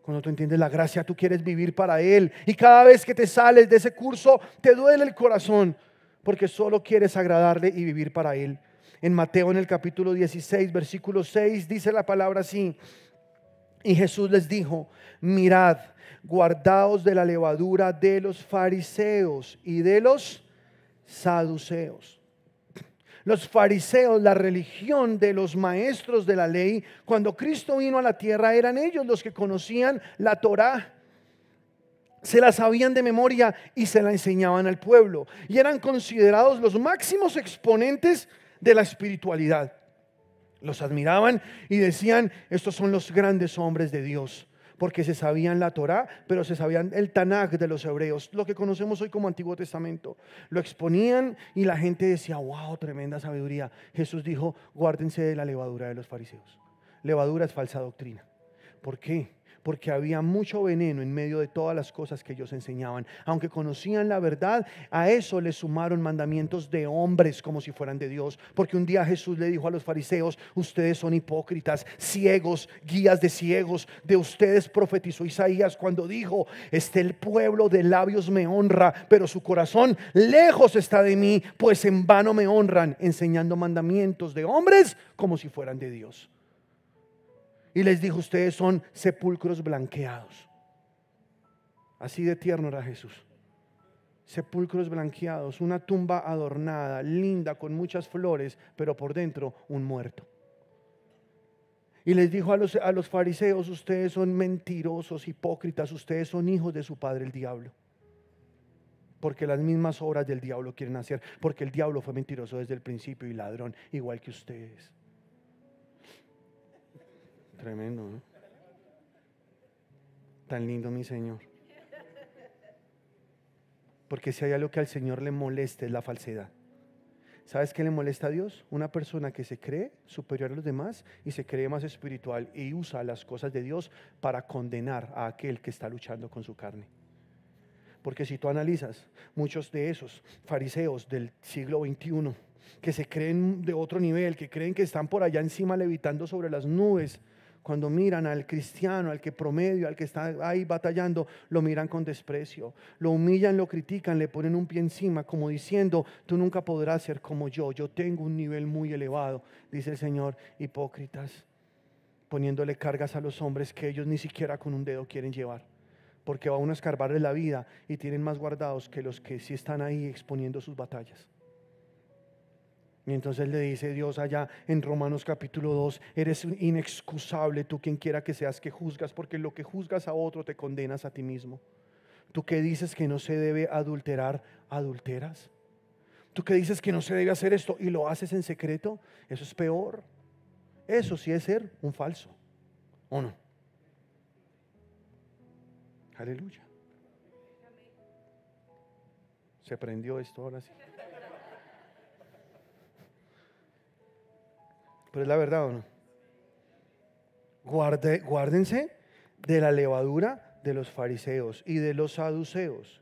Cuando tú entiendes la gracia, tú quieres vivir para Él. Y cada vez que te sales de ese curso, te duele el corazón, porque solo quieres agradarle y vivir para Él. En Mateo, en el capítulo 16, versículo 6, dice la palabra así: y Jesús les dijo: mirad, guardaos de la levadura de los fariseos y de los saduceos. Los fariseos, la religión de los maestros de la ley, cuando Cristo vino a la tierra, eran ellos los que conocían la Torá, se la sabían de memoria y se la enseñaban al pueblo, y eran considerados los máximos exponentes de la espiritualidad. Los admiraban y decían: estos son los grandes hombres de Dios, porque se sabían la Torá, pero se sabían el Tanaj de los hebreos, lo que conocemos hoy como Antiguo Testamento. Lo exponían y la gente decía: wow, tremenda sabiduría. Jesús dijo: guárdense de la levadura de los fariseos. Levadura es falsa doctrina. ¿Por qué? Porque había mucho veneno en medio de todas las cosas que ellos enseñaban. Aunque conocían la verdad, a eso le sumaron mandamientos de hombres como si fueran de Dios. Porque un día Jesús le dijo a los fariseos: ustedes son hipócritas, ciegos, guías de ciegos. De ustedes profetizó Isaías cuando dijo: el pueblo de labios me honra, pero su corazón lejos está de mí, pues en vano me honran, enseñando mandamientos de hombres como si fueran de Dios. Y les dijo: ustedes son sepulcros blanqueados. Así de tierno era Jesús. Sepulcros blanqueados, una tumba adornada, linda, con muchas flores, pero por dentro un muerto. Y les dijo a los fariseos: ustedes son mentirosos, hipócritas, ustedes son hijos de su padre el diablo. Porque las mismas obras del diablo quieren hacer, porque el diablo fue mentiroso desde el principio y ladrón, igual que ustedes. Tremendo, ¿no? Tan lindo mi Señor. Porque si hay algo que al Señor le molesta es la falsedad. ¿Sabes qué le molesta a Dios? Una persona que se cree superior a los demás y se cree más espiritual y usa las cosas de Dios para condenar a aquel que está luchando con su carne. Porque si tú analizas, muchos de esos fariseos del siglo XXI que se creen de otro nivel, que creen que están por allá encima levitando sobre las nubes, cuando miran al cristiano, al que promedio, al que está ahí batallando, lo miran con desprecio, lo humillan, lo critican, le ponen un pie encima, como diciendo: tú nunca podrás ser como yo tengo un nivel muy elevado. Dice el Señor: hipócritas, poniéndole cargas a los hombres que ellos ni siquiera con un dedo quieren llevar, porque va uno a escarbarle la vida y tienen más guardados que los que sí están ahí exponiendo sus batallas. Y entonces le dice Dios allá en Romanos capítulo 2, eres inexcusable tú quien quiera que seas que juzgas, porque lo que juzgas a otro te condenas a ti mismo. Tú que dices que no se debe adulterar, adulteras. Tú que dices que no se debe hacer esto y lo haces en secreto, eso es peor. Eso sí es ser un falso, ¿o no? Aleluya. Se prendió esto ahora sí. Pero es la verdad, ¿o no? Guárdense de la levadura de los fariseos y de los saduceos.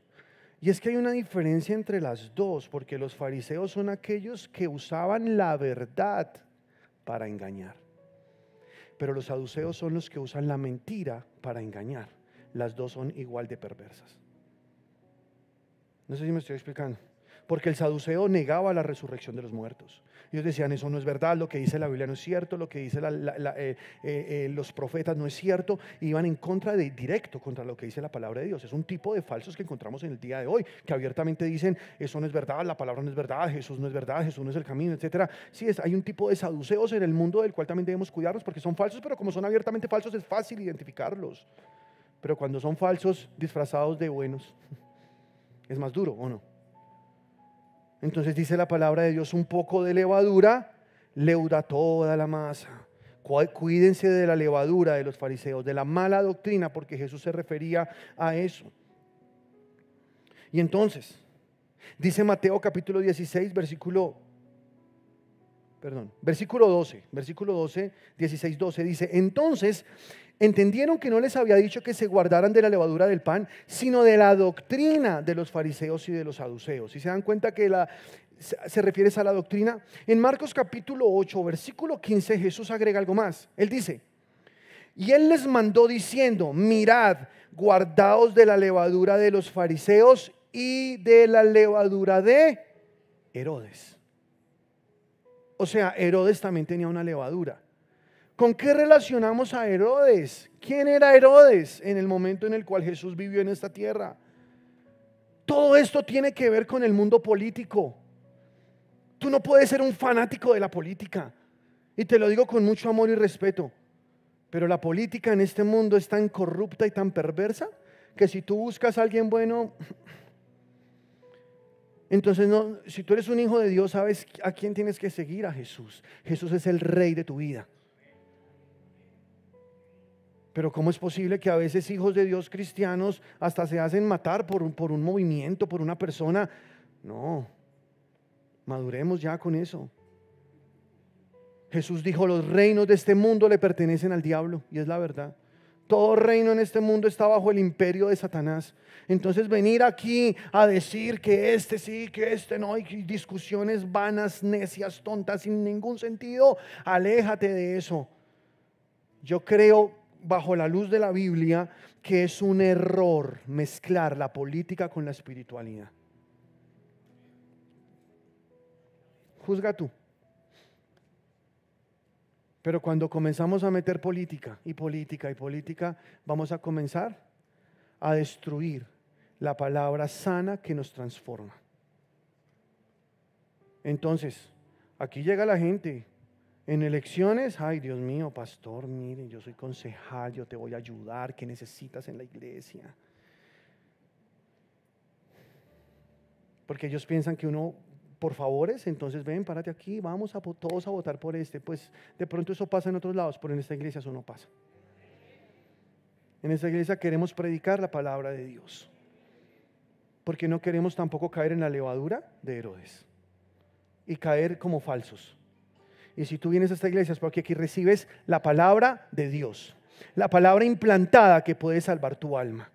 Y es que hay una diferencia entre las dos, porque los fariseos son aquellos que usaban la verdad para engañar, pero los saduceos son los que usan la mentira para engañar. Las dos son igual de perversas. No sé si me estoy explicando. Porque el saduceo negaba la resurrección de los muertos. Ellos decían, eso no es verdad, lo que dice la Biblia no es cierto, lo que dice los profetas no es cierto. Y iban en contra directo contra lo que dice la palabra de Dios. Es un tipo de falsos que encontramos en el día de hoy, que abiertamente dicen, eso no es verdad, la palabra no es verdad, Jesús no es verdad, Jesús no es el camino, etcétera. Sí, hay un tipo de saduceos en el mundo del cual también debemos cuidarnos, porque son falsos, pero como son abiertamente falsos es fácil identificarlos. Pero cuando son falsos disfrazados de buenos, es más duro, ¿o no? Entonces dice la palabra de Dios, un poco de levadura leuda toda la masa. Cuídense de la levadura de los fariseos, de la mala doctrina, porque Jesús se refería a eso. Y entonces, dice Mateo capítulo 16, versículo 12, 16, 12, dice, entonces entendieron que no les había dicho que se guardaran de la levadura del pan, sino de la doctrina de los fariseos y de los saduceos. ¿Y se dan cuenta que se refiere a la doctrina? En Marcos capítulo 8, versículo 15, Jesús agrega algo más. Él dice, y él les mandó diciendo, mirad, guardaos de la levadura de los fariseos y de la levadura de Herodes. O sea, Herodes también tenía una levadura. ¿Con qué relacionamos a Herodes? ¿Quién era Herodes en el momento en el cual Jesús vivió en esta tierra? Todo esto tiene que ver con el mundo político. Tú no puedes ser un fanático de la política. Y te lo digo con mucho amor y respeto. Pero la política en este mundo es tan corrupta y tan perversa que si tú buscas a alguien bueno, entonces no, si tú eres un hijo de Dios, sabes a quién tienes que seguir, a Jesús. Jesús es el rey de tu vida. Pero ¿cómo es posible que a veces hijos de Dios cristianos hasta se hacen matar por un movimiento, por una persona? No, maduremos ya con eso. Jesús dijo, los reinos de este mundo le pertenecen al diablo, y es la verdad. Todo reino en este mundo está bajo el imperio de Satanás. Entonces venir aquí a decir que este sí, que este no, y discusiones vanas, necias, tontas, sin ningún sentido, aléjate de eso. Yo creo, bajo la luz de la Biblia, que es un error mezclar la política con la espiritualidad. Juzga tú. Pero cuando comenzamos a meter política y política y política, vamos a comenzar a destruir la palabra sana que nos transforma. Entonces, aquí llega la gente en elecciones. Ay, Dios mío, pastor, mire, yo soy concejal, yo te voy a ayudar. ¿Qué necesitas en la iglesia? Porque ellos piensan que uno, por favores, entonces ven, párate aquí, vamos todos a votar por este. Pues de pronto eso pasa en otros lados, pero en esta iglesia eso no pasa. En esta iglesia queremos predicar la palabra de Dios, porque no queremos tampoco caer en la levadura de Herodes y caer como falsos. Y si tú vienes a esta iglesia es porque aquí recibes la palabra de Dios, la palabra implantada que puede salvar tu alma.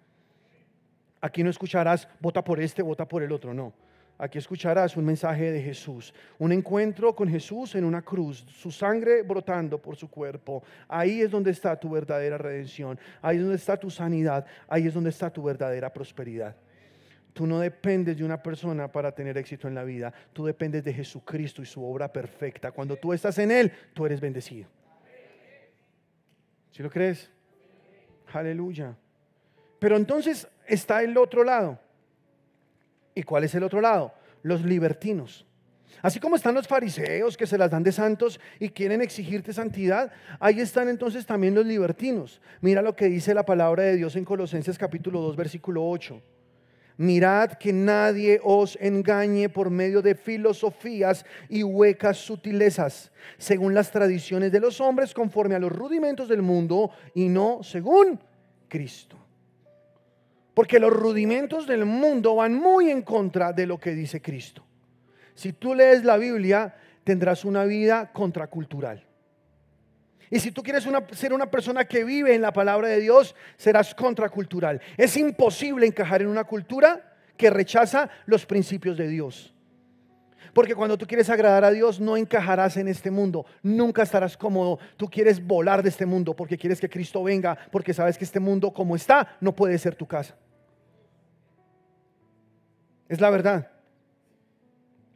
Aquí no escucharás, vota por este, vota por el otro, no. Aquí escucharás un mensaje de Jesús, un encuentro con Jesús en una cruz, su sangre brotando por su cuerpo. Ahí es donde está tu verdadera redención, ahí es donde está tu sanidad, ahí es donde está tu verdadera prosperidad. Tú no dependes de una persona para tener éxito en la vida, tú dependes de Jesucristo y su obra perfecta. Cuando tú estás en Él, tú eres bendecido. ¿Sí lo crees? Aleluya. Pero entonces está el otro lado. ¿Y cuál es el otro lado? Los libertinos. Así como están los fariseos que se las dan de santos y quieren exigirte santidad, ahí están entonces también los libertinos. Mira lo que dice la palabra de Dios en Colosenses capítulo 2, versículo 8. Mirad que nadie os engañe por medio de filosofías y huecas sutilezas, según las tradiciones de los hombres, conforme a los rudimentos del mundo y no según Cristo. Porque los rudimentos del mundo van muy en contra de lo que dice Cristo. Si tú lees la Biblia, tendrás una vida contracultural. Y si tú quieres ser una persona que vive en la palabra de Dios, serás contracultural. Es imposible encajar en una cultura que rechaza los principios de Dios. Porque cuando tú quieres agradar a Dios, no encajarás en este mundo. Nunca estarás cómodo. Tú quieres volar de este mundo porque quieres que Cristo venga, porque sabes que este mundo como está no puede ser tu casa. Es la verdad.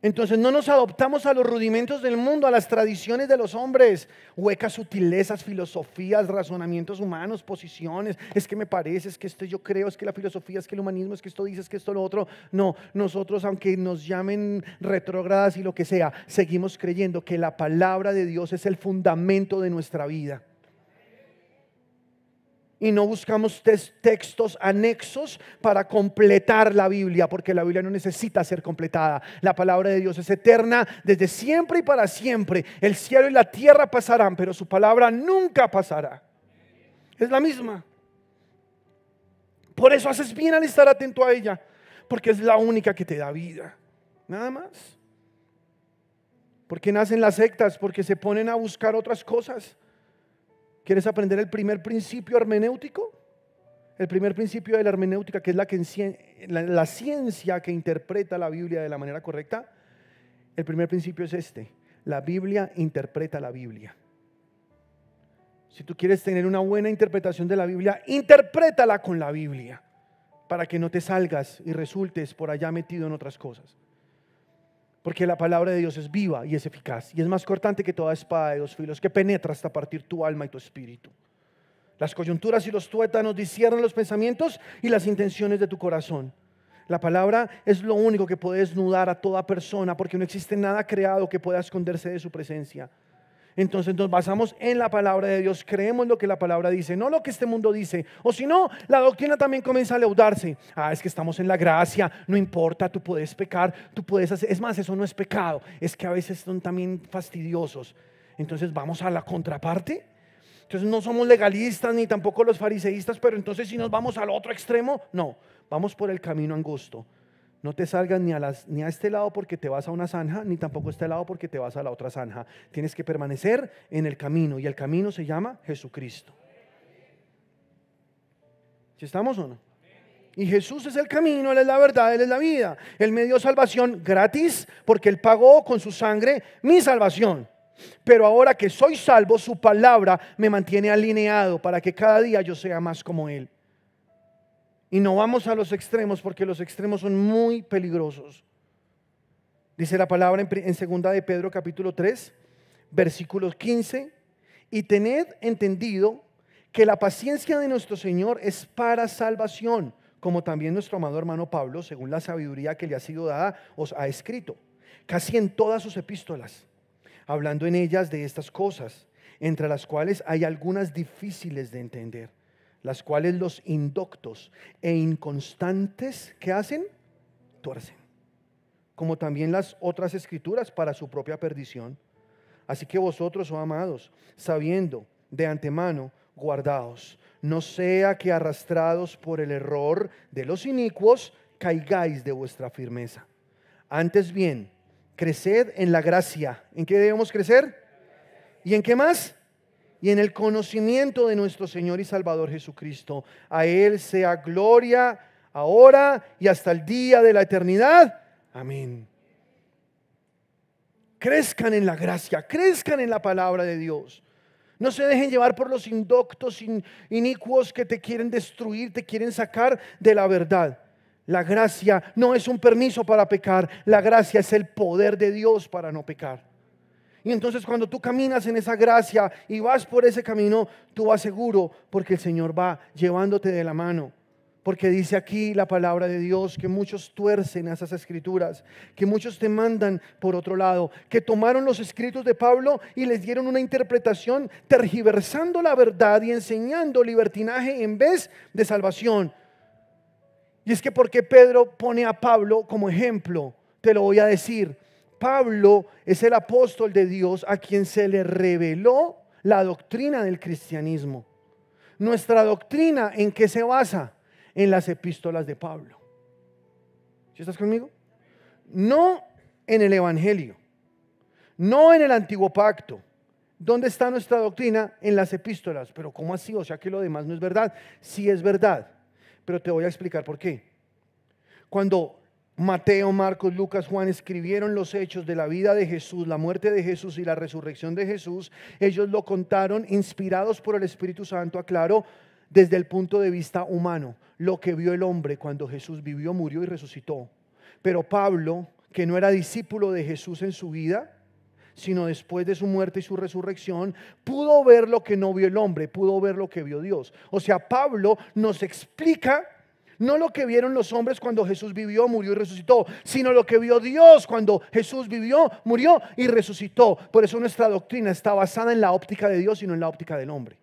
Entonces no nos adoptamos a los rudimentos del mundo, a las tradiciones de los hombres, huecas sutilezas, filosofías, razonamientos humanos, posiciones. Es que me parece, es que esto yo creo, es que la filosofía, es que el humanismo, es que esto dice, es que esto lo otro. No, nosotros aunque nos llamen retrógradas y lo que sea, seguimos creyendo que la palabra de Dios es el fundamento de nuestra vida. Y no buscamos textos anexos para completar la Biblia, porque la Biblia no necesita ser completada. La palabra de Dios es eterna desde siempre y para siempre. El cielo y la tierra pasarán, pero su palabra nunca pasará. Es la misma. Por eso haces bien al estar atento a ella, porque es la única que te da vida. Nada más. Porque nacen las sectas, porque se ponen a buscar otras cosas. ¿Quieres aprender el primer principio hermenéutico? El primer principio de la hermenéutica, que es la ciencia que interpreta la Biblia de la manera correcta. El primer principio es este: la Biblia interpreta la Biblia. Si tú quieres tener una buena interpretación de la Biblia, interprétala con la Biblia, para que no te salgas y resultes por allá metido en otras cosas. Porque la palabra de Dios es viva y es eficaz y es más cortante que toda espada de dos filos, que penetra hasta partir tu alma y tu espíritu. Las coyunturas y los tuétanos disciernen los pensamientos y las intenciones de tu corazón. La palabra es lo único que puede desnudar a toda persona, porque no existe nada creado que pueda esconderse de su presencia. Entonces nos basamos en la palabra de Dios, creemos lo que la palabra dice, no lo que este mundo dice. O si no, la doctrina también comienza a leudarse. Es que estamos en la gracia, no importa, tú puedes pecar, tú puedes hacer. Es más, eso no es pecado, es que a veces son también fastidiosos. Entonces vamos a la contraparte. Entonces no somos legalistas ni tampoco los fariseístas, pero entonces si nos vamos al otro extremo, no, vamos por el camino angosto. No te salgas ni a este lado porque te vas a una zanja, ni tampoco a este lado porque te vas a la otra zanja. Tienes que permanecer en el camino, y el camino se llama Jesucristo. ¿Sí estamos o no? Y Jesús es el camino, Él es la verdad, Él es la vida. Él me dio salvación gratis porque Él pagó con su sangre mi salvación. Pero ahora que soy salvo, su palabra me mantiene alineado para que cada día yo sea más como Él. Y no vamos a los extremos, porque los extremos son muy peligrosos. Dice la palabra en segunda de Pedro capítulo 3, versículos 15: y tened entendido que la paciencia de nuestro Señor es para salvación, como también nuestro amado hermano Pablo, según la sabiduría que le ha sido dada, os ha escrito, casi en todas sus epístolas, hablando en ellas de estas cosas, entre las cuales hay algunas difíciles de entender, las cuales los indoctos e inconstantes, ¿qué hacen? Tuercen, como también las otras escrituras para su propia perdición. Así que vosotros, oh amados, sabiendo de antemano, guardaos, no sea que arrastrados por el error de los inicuos, caigáis de vuestra firmeza. Antes bien, creced en la gracia. ¿En qué debemos crecer? ¿Y en qué más? Y en el conocimiento de nuestro Señor y Salvador Jesucristo. A Él sea gloria ahora y hasta el día de la eternidad. Amén. Crezcan en la gracia, crezcan en la palabra de Dios. No se dejen llevar por los indoctos inicuos que te quieren destruir, te quieren sacar de la verdad. La gracia no es un permiso para pecar, la gracia es el poder de Dios para no pecar. Y entonces cuando tú caminas en esa gracia y vas por ese camino, tú vas seguro, porque el Señor va llevándote de la mano Porque dice aquí la palabra de Dios que muchos tuercen esas escrituras, que muchos te mandan por otro lado, que tomaron los escritos de Pablo y les dieron una interpretación tergiversando la verdad y enseñando libertinaje en vez de salvación. Y es que porque Pedro pone a Pablo como ejemplo, te lo voy a decir. Pablo es el apóstol de Dios a quien se le reveló la doctrina del cristianismo. Nuestra doctrina, ¿en qué se basa? En las epístolas de Pablo. ¿Sí estás conmigo? No en el Evangelio, no en el Antiguo Pacto. ¿Dónde está nuestra doctrina? En las epístolas. Pero ¿cómo así? O sea que lo demás no es verdad. Sí es verdad, pero te voy a explicar por qué. Cuando Mateo, Marcos, Lucas, Juan escribieron los hechos de la vida de Jesús, la muerte de Jesús y la resurrección de Jesús, ellos lo contaron inspirados por el Espíritu Santo, aclaro, desde el punto de vista humano, lo que vio el hombre cuando Jesús vivió, murió y resucitó. Pero Pablo, que no era discípulo de Jesús en su vida, sino después de su muerte y su resurrección, pudo ver lo que no vio el hombre, pudo ver lo que vio Dios. O sea, Pablo nos explica no lo que vieron los hombres cuando Jesús vivió, murió y resucitó, sino lo que vio Dios cuando Jesús vivió, murió y resucitó. Por eso nuestra doctrina está basada en la óptica de Dios y no en la óptica del hombre.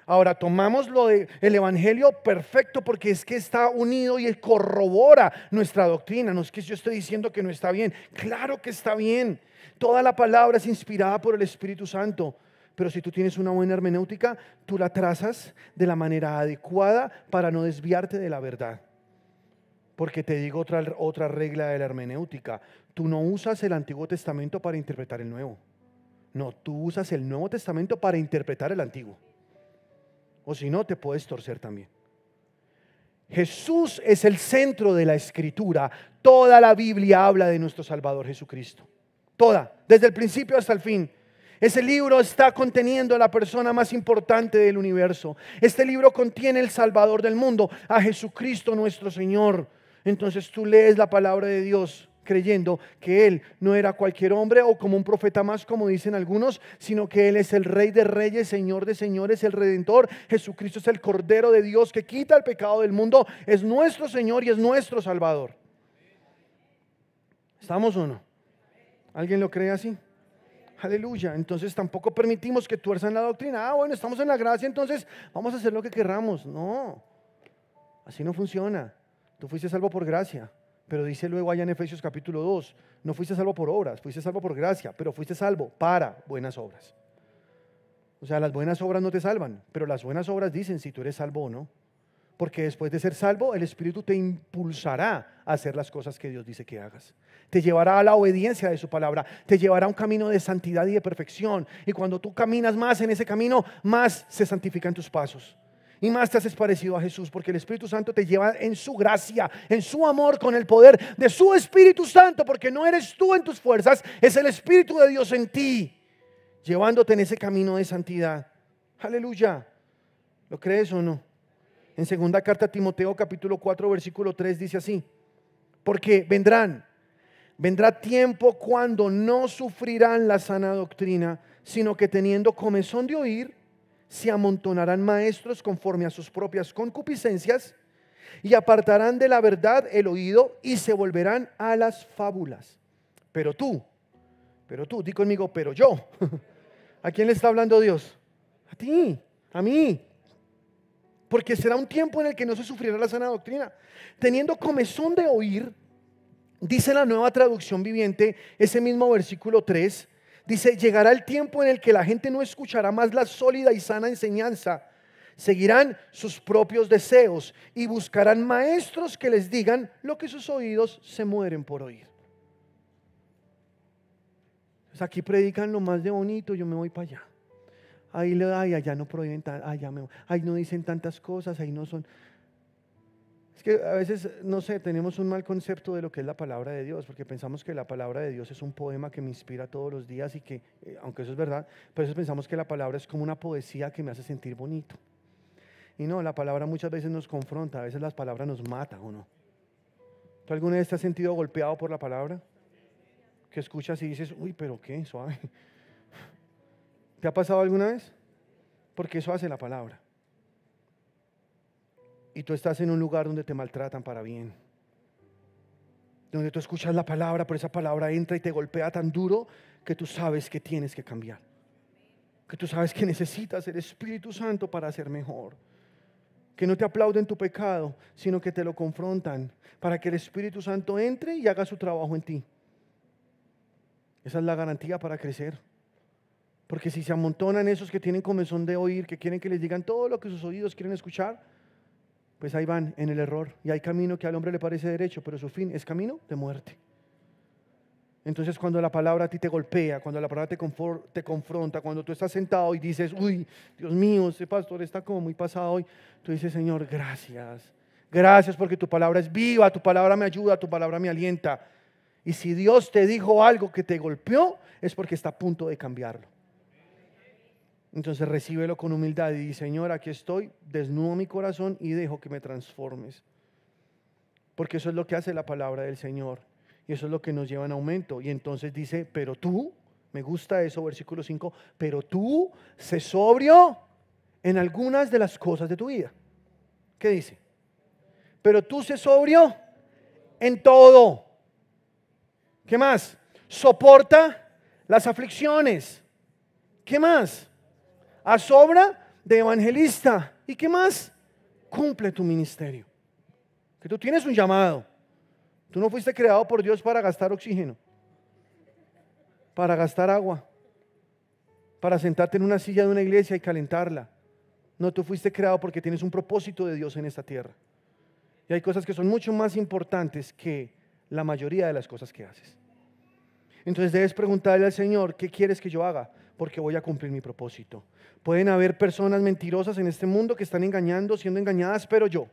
Ahora tomamos lo del Evangelio perfecto porque es que está unido y corrobora nuestra doctrina. No es que yo esté diciendo que no está bien, claro que está bien. Toda la palabra es inspirada por el Espíritu Santo. Pero si tú tienes una buena hermenéutica, tú la trazas de la manera adecuada para no desviarte de la verdad. Porque te digo otra regla de la hermenéutica. Tú no usas el Antiguo Testamento para interpretar el Nuevo. No, tú usas el Nuevo Testamento para interpretar el Antiguo. O si no, te puedes torcer también. Jesús es el centro de la Escritura. Toda la Biblia habla de nuestro Salvador Jesucristo. Toda, desde el principio hasta el fin. Ese libro está conteniendo a la persona más importante del universo. Este libro contiene el Salvador del mundo, a Jesucristo nuestro Señor. Entonces tú lees la palabra de Dios creyendo que Él no era cualquier hombre o como un profeta más, como dicen algunos, sino que Él es el Rey de Reyes, Señor de Señores, el Redentor. Jesucristo es el Cordero de Dios que quita el pecado del mundo. Es nuestro Señor y es nuestro Salvador. ¿Estamos o no? ¿Alguien lo cree así? Aleluya. Entonces tampoco permitimos que tuerzan la doctrina. Bueno, estamos en la gracia, entonces vamos a hacer lo que querramos. No, así no funciona. Tú fuiste salvo por gracia, pero dice luego allá en Efesios capítulo 2, no fuiste salvo por obras, fuiste salvo por gracia, pero fuiste salvo para buenas obras. O sea, las buenas obras no te salvan, pero las buenas obras dicen si tú eres salvo o no. Porque después de ser salvo, el Espíritu te impulsará a hacer las cosas que Dios dice que hagas. Te llevará a la obediencia de su palabra, te llevará a un camino de santidad y de perfección. Y cuando tú caminas más en ese camino, más se santifican tus pasos. Y más te haces parecido a Jesús, porque el Espíritu Santo te lleva en su gracia, en su amor, con el poder de su Espíritu Santo, porque no eres tú en tus fuerzas, es el Espíritu de Dios en ti, llevándote en ese camino de santidad. Aleluya. ¿Lo crees o no? En segunda carta a Timoteo capítulo 4 versículo 3 dice así: porque vendrá tiempo cuando no sufrirán la sana doctrina, sino que teniendo comezón de oír, se amontonarán maestros conforme a sus propias concupiscencias y apartarán de la verdad el oído y se volverán a las fábulas. Pero tú, di conmigo, pero yo. ¿A quién le está hablando Dios? A ti, a mí. Porque será un tiempo en el que no se sufrirá la sana doctrina. Teniendo comezón de oír, dice la Nueva Traducción Viviente, ese mismo versículo 3, dice: llegará el tiempo en el que la gente no escuchará más la sólida y sana enseñanza. Seguirán sus propios deseos y buscarán maestros que les digan lo que sus oídos se mueren por oír. Pues aquí predican lo más de bonito, yo me voy para allá. Ahí allá no prohíben, ahí no dicen tantas cosas, ahí no son. Es que a veces, no sé, tenemos un mal concepto de lo que es la palabra de Dios, porque pensamos que la palabra de Dios es un poema que me inspira todos los días y que, aunque eso es verdad, pero a veces pensamos que la palabra es como una poesía que me hace sentir bonito. Y no, la palabra muchas veces nos confronta, a veces las palabras nos matan, ¿o no? ¿Tú alguna vez te has sentido golpeado por la palabra? Que escuchas y dices, uy, pero qué suave. ¿Te ha pasado alguna vez? Porque eso hace la palabra. y tú estás en un lugar donde te maltratan para bien, donde tú escuchas la palabra, pero esa palabra entra y te golpea tan duro que tú sabes que tienes que cambiar, que tú sabes que necesitas el Espíritu Santo para ser mejor, que no te aplauden tu pecado, sino que te lo confrontan para que el Espíritu Santo entre y haga su trabajo en ti. Esa es la garantía para crecer. Porque si se amontonan esos que tienen comezón de oír, que quieren que les digan todo lo que sus oídos quieren escuchar, pues ahí van en el error. Y hay camino que al hombre le parece derecho, pero su fin es camino de muerte. Entonces cuando la palabra a ti te golpea, cuando la palabra te confronta, cuando tú estás sentado y dices, uy, Dios mío, este pastor está como muy pasado hoy, tú dices, Señor, gracias. Gracias porque tu palabra es viva, tu palabra me ayuda, tu palabra me alienta. Y si Dios te dijo algo que te golpeó, es porque está a punto de cambiarlo. Entonces recíbelo con humildad y di, Señor, aquí estoy, desnudo mi corazón y dejo que me transformes. Porque eso es lo que hace la palabra del Señor. Y eso es lo que nos lleva en aumento. Y entonces dice, pero tú, me gusta eso, versículo 5, pero tú sé sobrio en algunas de las cosas de tu vida. ¿Qué dice? Pero tú sé sobrio en todo. ¿Qué más? Soporta las aflicciones. ¿Qué más? Haz obra de evangelista. ¿Y qué más? Cumple tu ministerio. Que tú tienes un llamado. Tú no fuiste creado por Dios para gastar oxígeno, para gastar agua, para sentarte en una silla de una iglesia y calentarla. No, tú fuiste creado porque tienes un propósito de Dios en esta tierra. Y hay cosas que son mucho más importantes que la mayoría de las cosas que haces. Entonces debes preguntarle al Señor, ¿qué quieres que yo haga? Porque voy a cumplir mi propósito. Pueden haber personas mentirosas en este mundo que están engañando, siendo engañadas, pero yo.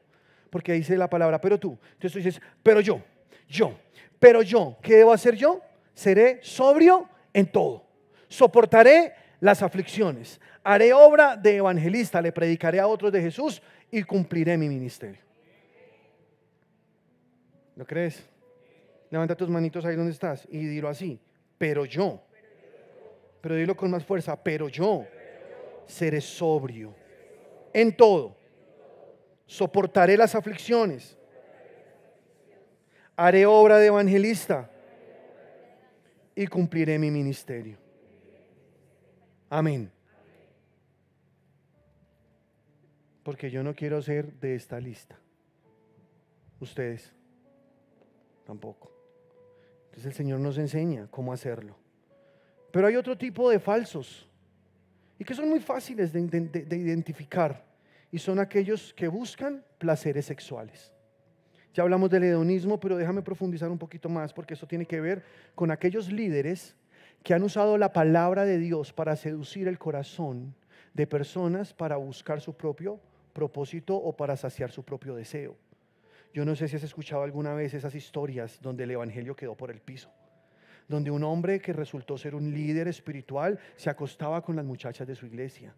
Porque dice la palabra, pero tú. Entonces tú dices, pero yo, ¿qué debo hacer yo? Seré sobrio en todo. Soportaré las aflicciones. Haré obra de evangelista, le predicaré a otros de Jesús y cumpliré mi ministerio. ¿Lo crees? Levanta tus manitos ahí donde estás y dilo así, pero yo, pero dilo con más fuerza, pero yo seré sobrio en todo, soportaré las aflicciones, haré obra de evangelista y cumpliré mi ministerio. Amén. Porque yo no quiero ser de esta lista. Ustedes tampoco. Entonces el Señor nos enseña cómo hacerlo. Pero hay otro tipo de falsos y que son muy fáciles de identificar, y son aquellos que buscan placeres sexuales. Ya hablamos del hedonismo, pero déjame profundizar un poquito más, porque eso tiene que ver con aquellos líderes que han usado la palabra de Dios para seducir el corazón de personas para buscar su propio propósito o para saciar su propio deseo. Yo no sé si has escuchado alguna vez esas historias donde el evangelio quedó por el piso, donde un hombre que resultó ser un líder espiritual se acostaba con las muchachas de su iglesia,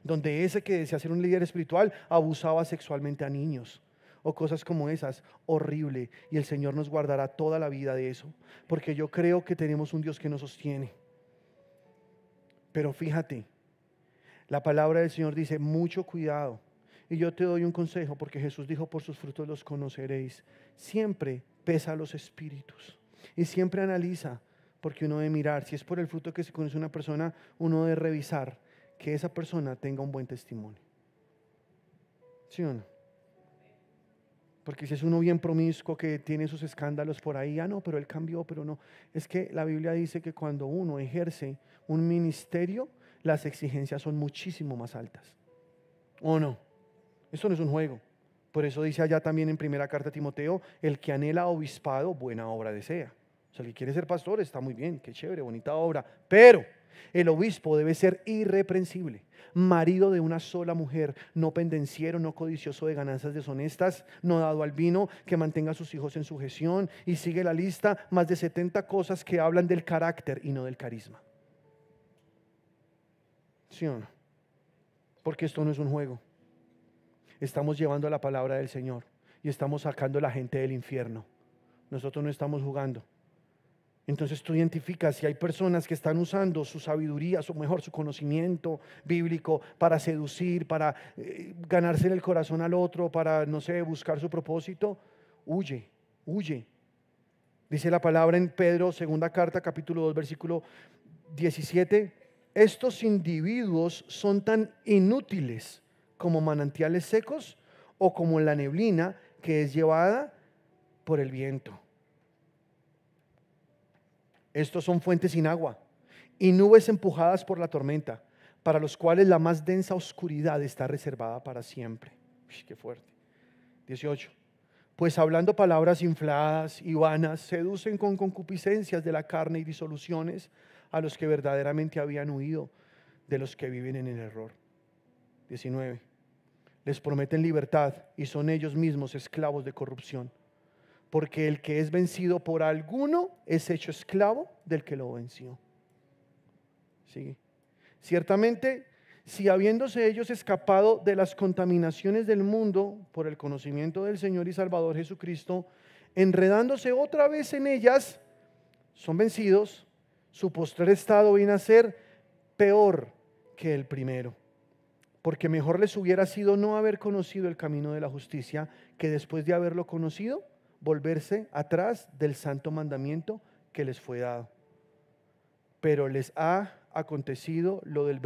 donde ese que decía ser un líder espiritual abusaba sexualmente a niños o cosas como esas. Horrible. Y el Señor nos guardará toda la vida de eso, porque yo creo que tenemos un Dios que nos sostiene. Pero fíjate, la palabra del Señor dice mucho cuidado. Y yo te doy un consejo, porque Jesús dijo, por sus frutos los conoceréis. Siempre pesa los espíritus y siempre analiza, porque uno debe mirar, si es por el fruto que se conoce una persona, uno debe revisar que esa persona tenga un buen testimonio. ¿Sí o no? Porque si es uno bien promiscuo que tiene sus escándalos por ahí, no, pero él cambió, pero no. Es que la Biblia dice que cuando uno ejerce un ministerio, las exigencias son muchísimo más altas. ¿O no? Esto no es un juego. Por eso dice allá también en primera carta a Timoteo, el que anhela obispado, buena obra desea. O sea, el que quiere ser pastor está muy bien, qué chévere, bonita obra. Pero el obispo debe ser irreprensible, marido de una sola mujer, no pendenciero, no codicioso de ganancias deshonestas, no dado al vino, que mantenga a sus hijos en sujeción. Y sigue la lista, más de 70 cosas que hablan del carácter y no del carisma. ¿Sí o no? Porque esto no es un juego. Estamos llevando la palabra del Señor y estamos sacando a la gente del infierno. Nosotros no estamos jugando. Entonces tú identificas si hay personas que están usando su sabiduría, su conocimiento bíblico para seducir, para ganarse el corazón al otro, para, no sé, buscar su propósito. Huye, huye. Dice la palabra en Pedro, segunda carta, capítulo 2, versículo 17. Estos individuos son tan inútiles como manantiales secos o como la neblina que es llevada por el viento. Estos son fuentes sin agua y nubes empujadas por la tormenta, para los cuales la más densa oscuridad está reservada para siempre. Uy, qué fuerte. 18. Pues hablando palabras infladas y vanas, seducen con concupiscencias de la carne y disoluciones a los que verdaderamente habían huido de los que viven en el error. 19. Les prometen libertad y son ellos mismos esclavos de corrupción. Porque el que es vencido por alguno es hecho esclavo del que lo venció. Sigue. Ciertamente, si habiéndose ellos escapado de las contaminaciones del mundo por el conocimiento del Señor y Salvador Jesucristo, enredándose otra vez en ellas, son vencidos, su postrer estado viene a ser peor que el primero. Porque mejor les hubiera sido no haber conocido el camino de la justicia, que después de haberlo conocido, volverse atrás del santo mandamiento que les fue dado. Pero les ha acontecido lo del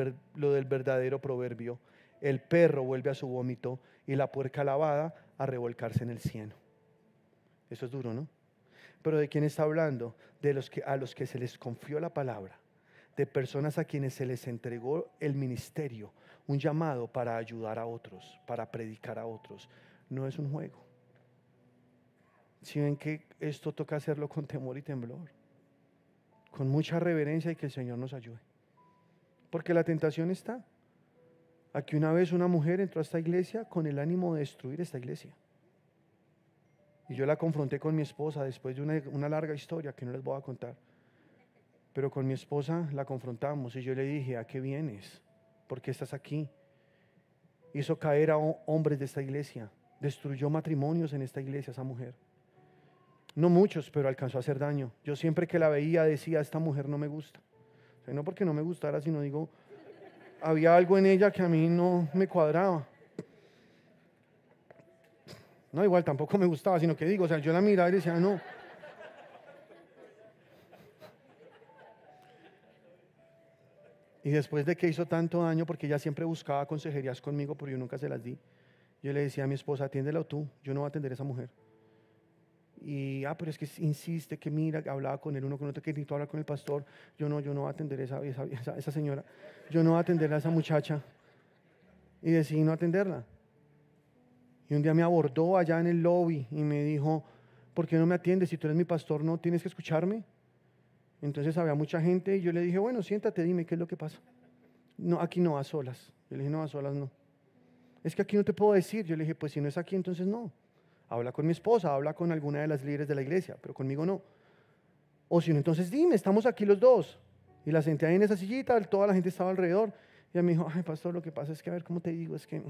verdadero proverbio: el perro vuelve a su vómito y la puerca lavada a revolcarse en el cieno. Eso es duro, ¿no? Pero ¿de quién está hablando? A los que se les confió la palabra, de personas a quienes se les entregó el ministerio, un llamado para ayudar a otros, para predicar a otros. No es un juego. Si ven que esto toca hacerlo con temor y temblor, con mucha reverencia, y que el Señor nos ayude. Porque la tentación está. Aquí una vez una mujer entró a esta iglesia con el ánimo de destruir esta iglesia. Y yo la confronté con mi esposa después de una larga historia que no les voy a contar. Pero con mi esposa la confrontamos y yo le dije: ¿a qué vienes? ¿Por qué estás aquí? Hizo caer a hombres de esta iglesia. Destruyó matrimonios en esta iglesia esa mujer. No muchos, pero alcanzó a hacer daño. Yo siempre que la veía decía: esta mujer no me gusta. O sea, no porque no me gustara, sino digo, había algo en ella que a mí no me cuadraba. No, igual tampoco me gustaba, sino que digo, o sea, yo la miraba y decía, no. Y después de que hizo tanto daño, porque ella siempre buscaba consejerías conmigo, pero yo nunca se las di, yo le decía a mi esposa: atiéndela tú, yo no voy a atender a esa mujer. Y, pero es que insiste, que mira, hablaba con él, uno con otro, que necesito hablar con el pastor. Yo no voy a atender a esa señora, yo no voy a atender a esa muchacha. Y decidí no atenderla. Y un día me abordó allá en el lobby y me dijo: ¿por qué no me atiendes? Si tú eres mi pastor, ¿no tienes que escucharme? Entonces había mucha gente y yo le dije: bueno, siéntate, dime qué es lo que pasa. No, aquí no, a solas. Yo le dije: no, a solas no. Es que aquí no te puedo decir. Yo le dije: pues si no es aquí, entonces no. Habla con mi esposa, habla con alguna de las líderes de la iglesia, pero conmigo no. O si no, entonces dime, estamos aquí los dos. Y la senté ahí en esa sillita, toda la gente estaba alrededor. Y ella me dijo: ay, pastor, lo que pasa es que, a ver, ¿cómo te digo? Es que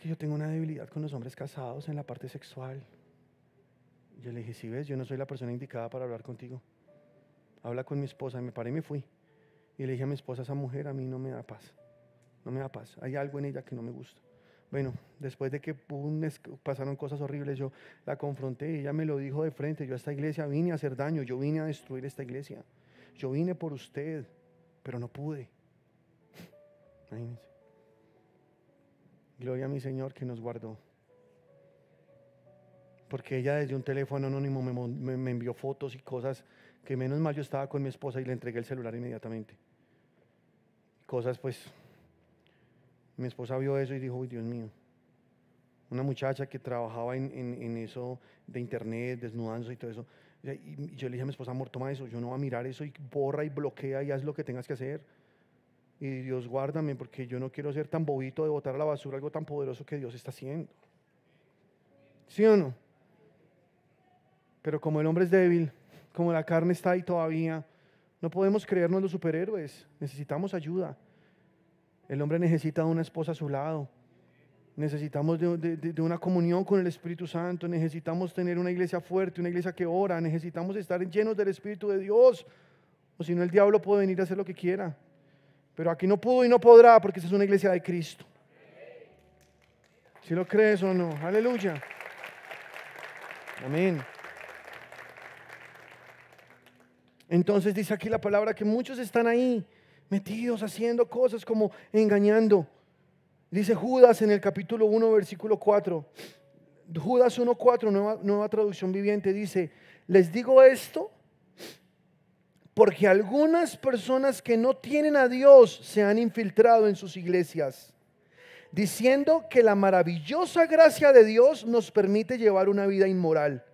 yo tengo una debilidad con los hombres casados en la parte sexual. Yo le dije: sí, ves, yo no soy la persona indicada para hablar contigo. Habla con mi esposa. Y me paré y me fui. Y le dije a mi esposa: esa mujer a mí no me da paz. No me da paz. Hay algo en ella que no me gusta. Bueno, después de que pasaron cosas horribles, yo la confronté y ella me lo dijo de frente: yo a esta iglesia vine a hacer daño, yo vine a destruir esta iglesia. Yo vine por usted, pero no pude. Imagínense. Gloria a mi Señor que nos guardó. Porque ella desde un teléfono anónimo me envió fotos y cosas que, menos mal, yo estaba con mi esposa y le entregué el celular inmediatamente. Cosas, pues, mi esposa vio eso y dijo: uy, Dios mío. Una muchacha que trabajaba en eso de internet, desnudándose y todo eso. Y yo le dije a mi esposa: amor, toma eso, yo no voy a mirar eso, y borra y bloquea y haz lo que tengas que hacer. Y Dios guárdame, porque yo no quiero ser tan bobito de botar a la basura algo tan poderoso que Dios está haciendo. ¿Sí o no? Pero como el hombre es débil, como la carne está ahí todavía, no podemos creernos los superhéroes. Necesitamos ayuda. El hombre necesita una esposa a su lado. Necesitamos de una comunión con el Espíritu Santo. Necesitamos tener una iglesia fuerte, una iglesia que ora. Necesitamos estar llenos del Espíritu de Dios. O si no, el diablo puede venir a hacer lo que quiera. Pero aquí no pudo y no podrá, porque esta es una iglesia de Cristo. ¿Si lo crees o no? Aleluya. Amén. Entonces dice aquí la palabra que muchos están ahí metidos haciendo cosas como engañando. Dice Judas en el capítulo 1 versículo 4. Judas 1:4, nueva traducción viviente, dice: les digo esto porque algunas personas que no tienen a Dios se han infiltrado en sus iglesias, diciendo que la maravillosa gracia de Dios nos permite llevar una vida inmoral.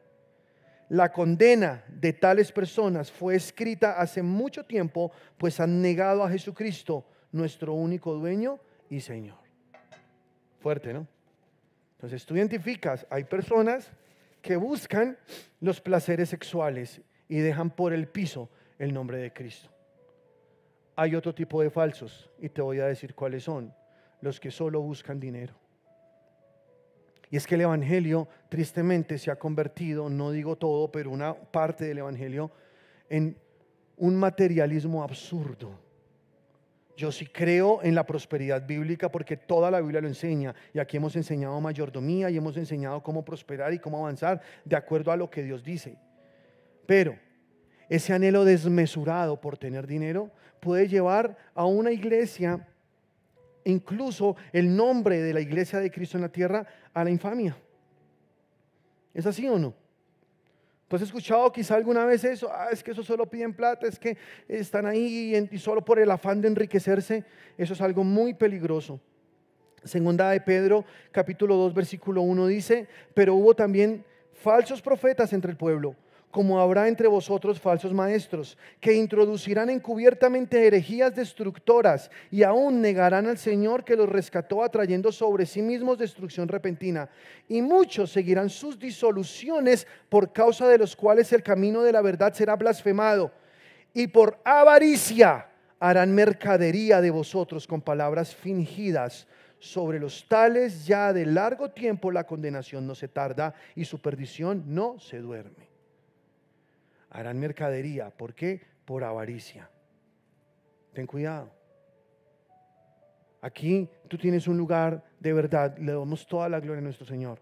La condena de tales personas fue escrita hace mucho tiempo, pues han negado a Jesucristo, nuestro único dueño y Señor. Fuerte, ¿no? Entonces tú identificas, hay personas que buscan los placeres sexuales y dejan por el piso el nombre de Cristo. Hay otro tipo de falsos y te voy a decir cuáles son: los que solo buscan dinero. Y es que el evangelio tristemente se ha convertido, no digo todo, pero una parte del evangelio, en un materialismo absurdo. Yo sí creo en la prosperidad bíblica porque toda la Biblia lo enseña, y aquí hemos enseñado mayordomía y hemos enseñado cómo prosperar y cómo avanzar de acuerdo a lo que Dios dice. Pero ese anhelo desmesurado por tener dinero puede llevar a una iglesia, incluso el nombre de la iglesia de Cristo en la tierra, a la infamia. ¿Es así o no? ¿Tú has escuchado quizá alguna vez eso? Es que eso solo piden plata, es que están ahí y solo por el afán de enriquecerse. Eso es algo muy peligroso. Segunda de Pedro, capítulo 2, versículo 1 dice: pero hubo también falsos profetas entre el pueblo, como habrá entre vosotros falsos maestros, que introducirán encubiertamente herejías destructoras y aún negarán al Señor que los rescató, atrayendo sobre sí mismos destrucción repentina. Y muchos seguirán sus disoluciones, por causa de los cuales el camino de la verdad será blasfemado. Y por avaricia harán mercadería de vosotros con palabras fingidas. Sobre los tales ya de largo tiempo la condenación no se tarda y su perdición no se duerme. Harán mercadería. ¿Por qué? Por avaricia. Ten cuidado. Aquí tú tienes un lugar de verdad. Le damos toda la gloria a nuestro Señor.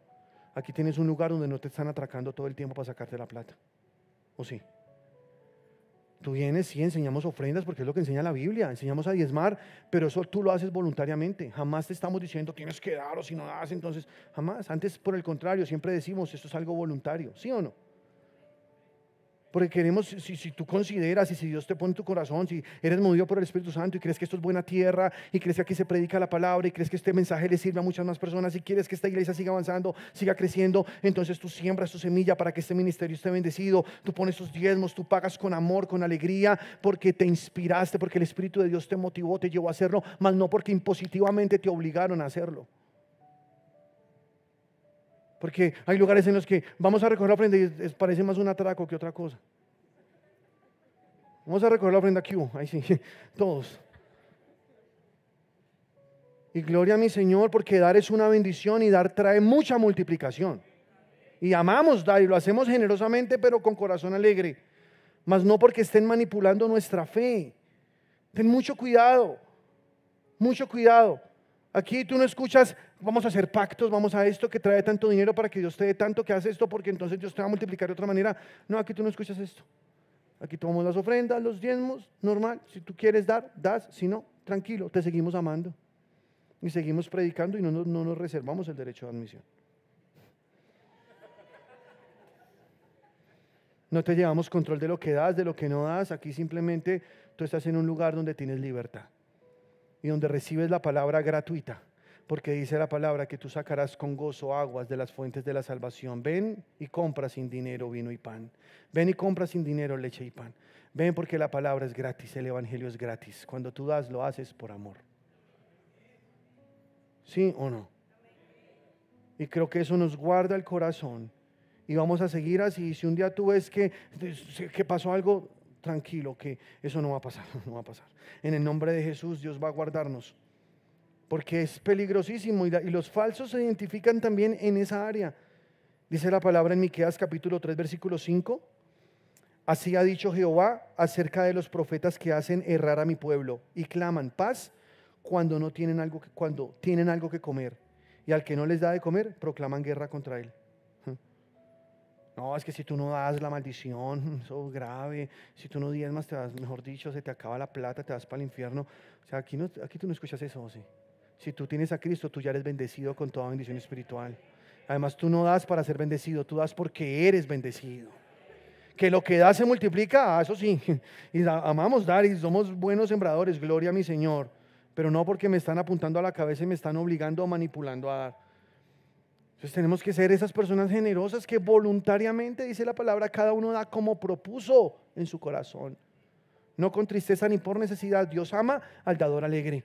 Aquí tienes un lugar donde no te están atracando todo el tiempo para sacarte la plata. ¿O sí? Tú vienes, sí, enseñamos ofrendas porque es lo que enseña la Biblia. Enseñamos a diezmar, pero eso tú lo haces voluntariamente. Jamás te estamos diciendo tienes que dar, o si no das, entonces jamás. Antes, por el contrario, siempre decimos esto es algo voluntario. ¿Sí o no? Porque queremos, si tú consideras y si Dios te pone en tu corazón, si eres movido por el Espíritu Santo y crees que esto es buena tierra y crees que aquí se predica la palabra y crees que este mensaje le sirve a muchas más personas y quieres que esta iglesia siga avanzando, siga creciendo, entonces tú siembras tu semilla para que este ministerio esté bendecido. Tú pones tus diezmos, tú pagas con amor, con alegría, porque te inspiraste, porque el Espíritu de Dios te motivó, te llevó a hacerlo, mas no porque impositivamente te obligaron a hacerlo. Porque hay lugares en los que vamos a recoger la ofrenda y parece más un atraco que otra cosa. Vamos a recoger la ofrenda aquí, ahí sí, todos. Y gloria a mi Señor, porque dar es una bendición y dar trae mucha multiplicación. Y amamos dar y lo hacemos generosamente, pero con corazón alegre. Mas no porque estén manipulando nuestra fe. Ten mucho cuidado, mucho cuidado. Aquí tú no escuchas, vamos a hacer pactos, vamos a esto que trae tanto dinero para que Dios te dé tanto, que hace esto porque entonces Dios te va a multiplicar de otra manera. No, aquí tú no escuchas esto. Aquí tomamos las ofrendas, los diezmos, normal. Si tú quieres dar, das. Si no, tranquilo, te seguimos amando. Y seguimos predicando y no nos reservamos el derecho de admisión. No te llevamos control de lo que das, de lo que no das. Aquí simplemente tú estás en un lugar donde tienes libertad y donde recibes la palabra gratuita, porque dice la palabra que tú sacarás con gozo aguas de las fuentes de la salvación. Ven y compra sin dinero vino y pan. Ven y compra sin dinero leche y pan. Ven, porque la palabra es gratis, el evangelio es gratis. Cuando tú das, lo haces por amor. ¿Sí o no? Y creo que eso nos guarda el corazón. Y vamos a seguir así. Si un día tú ves que pasó algo, tranquilo, que eso no va a pasar, no va a pasar. En el nombre de Jesús, Dios va a guardarnos. porque es peligrosísimo y los falsos se identifican también en esa área. Dice la palabra en Miqueas capítulo 3 versículo 5: así ha dicho Jehová acerca de los profetas que hacen errar a mi pueblo y claman paz cuando tienen algo que comer, y al que no les da de comer proclaman guerra contra él. No, es que si tú no das la maldición, eso es grave. Si tú no diezmas, te vas, mejor dicho, se te acaba la plata, te vas para el infierno. O sea, aquí tú no escuchas eso, ¿sí? Si tú tienes a Cristo, tú ya eres bendecido con toda bendición espiritual. Además, tú no das para ser bendecido, tú das porque eres bendecido. Que lo que da se multiplica, eso sí. Y amamos dar y somos buenos sembradores, gloria a mi Señor. Pero no porque me están apuntando a la cabeza y me están obligando o manipulando a dar. Entonces tenemos que ser esas personas generosas que voluntariamente, dice la palabra, cada uno da como propuso en su corazón. No con tristeza ni por necesidad. Dios ama al dador alegre.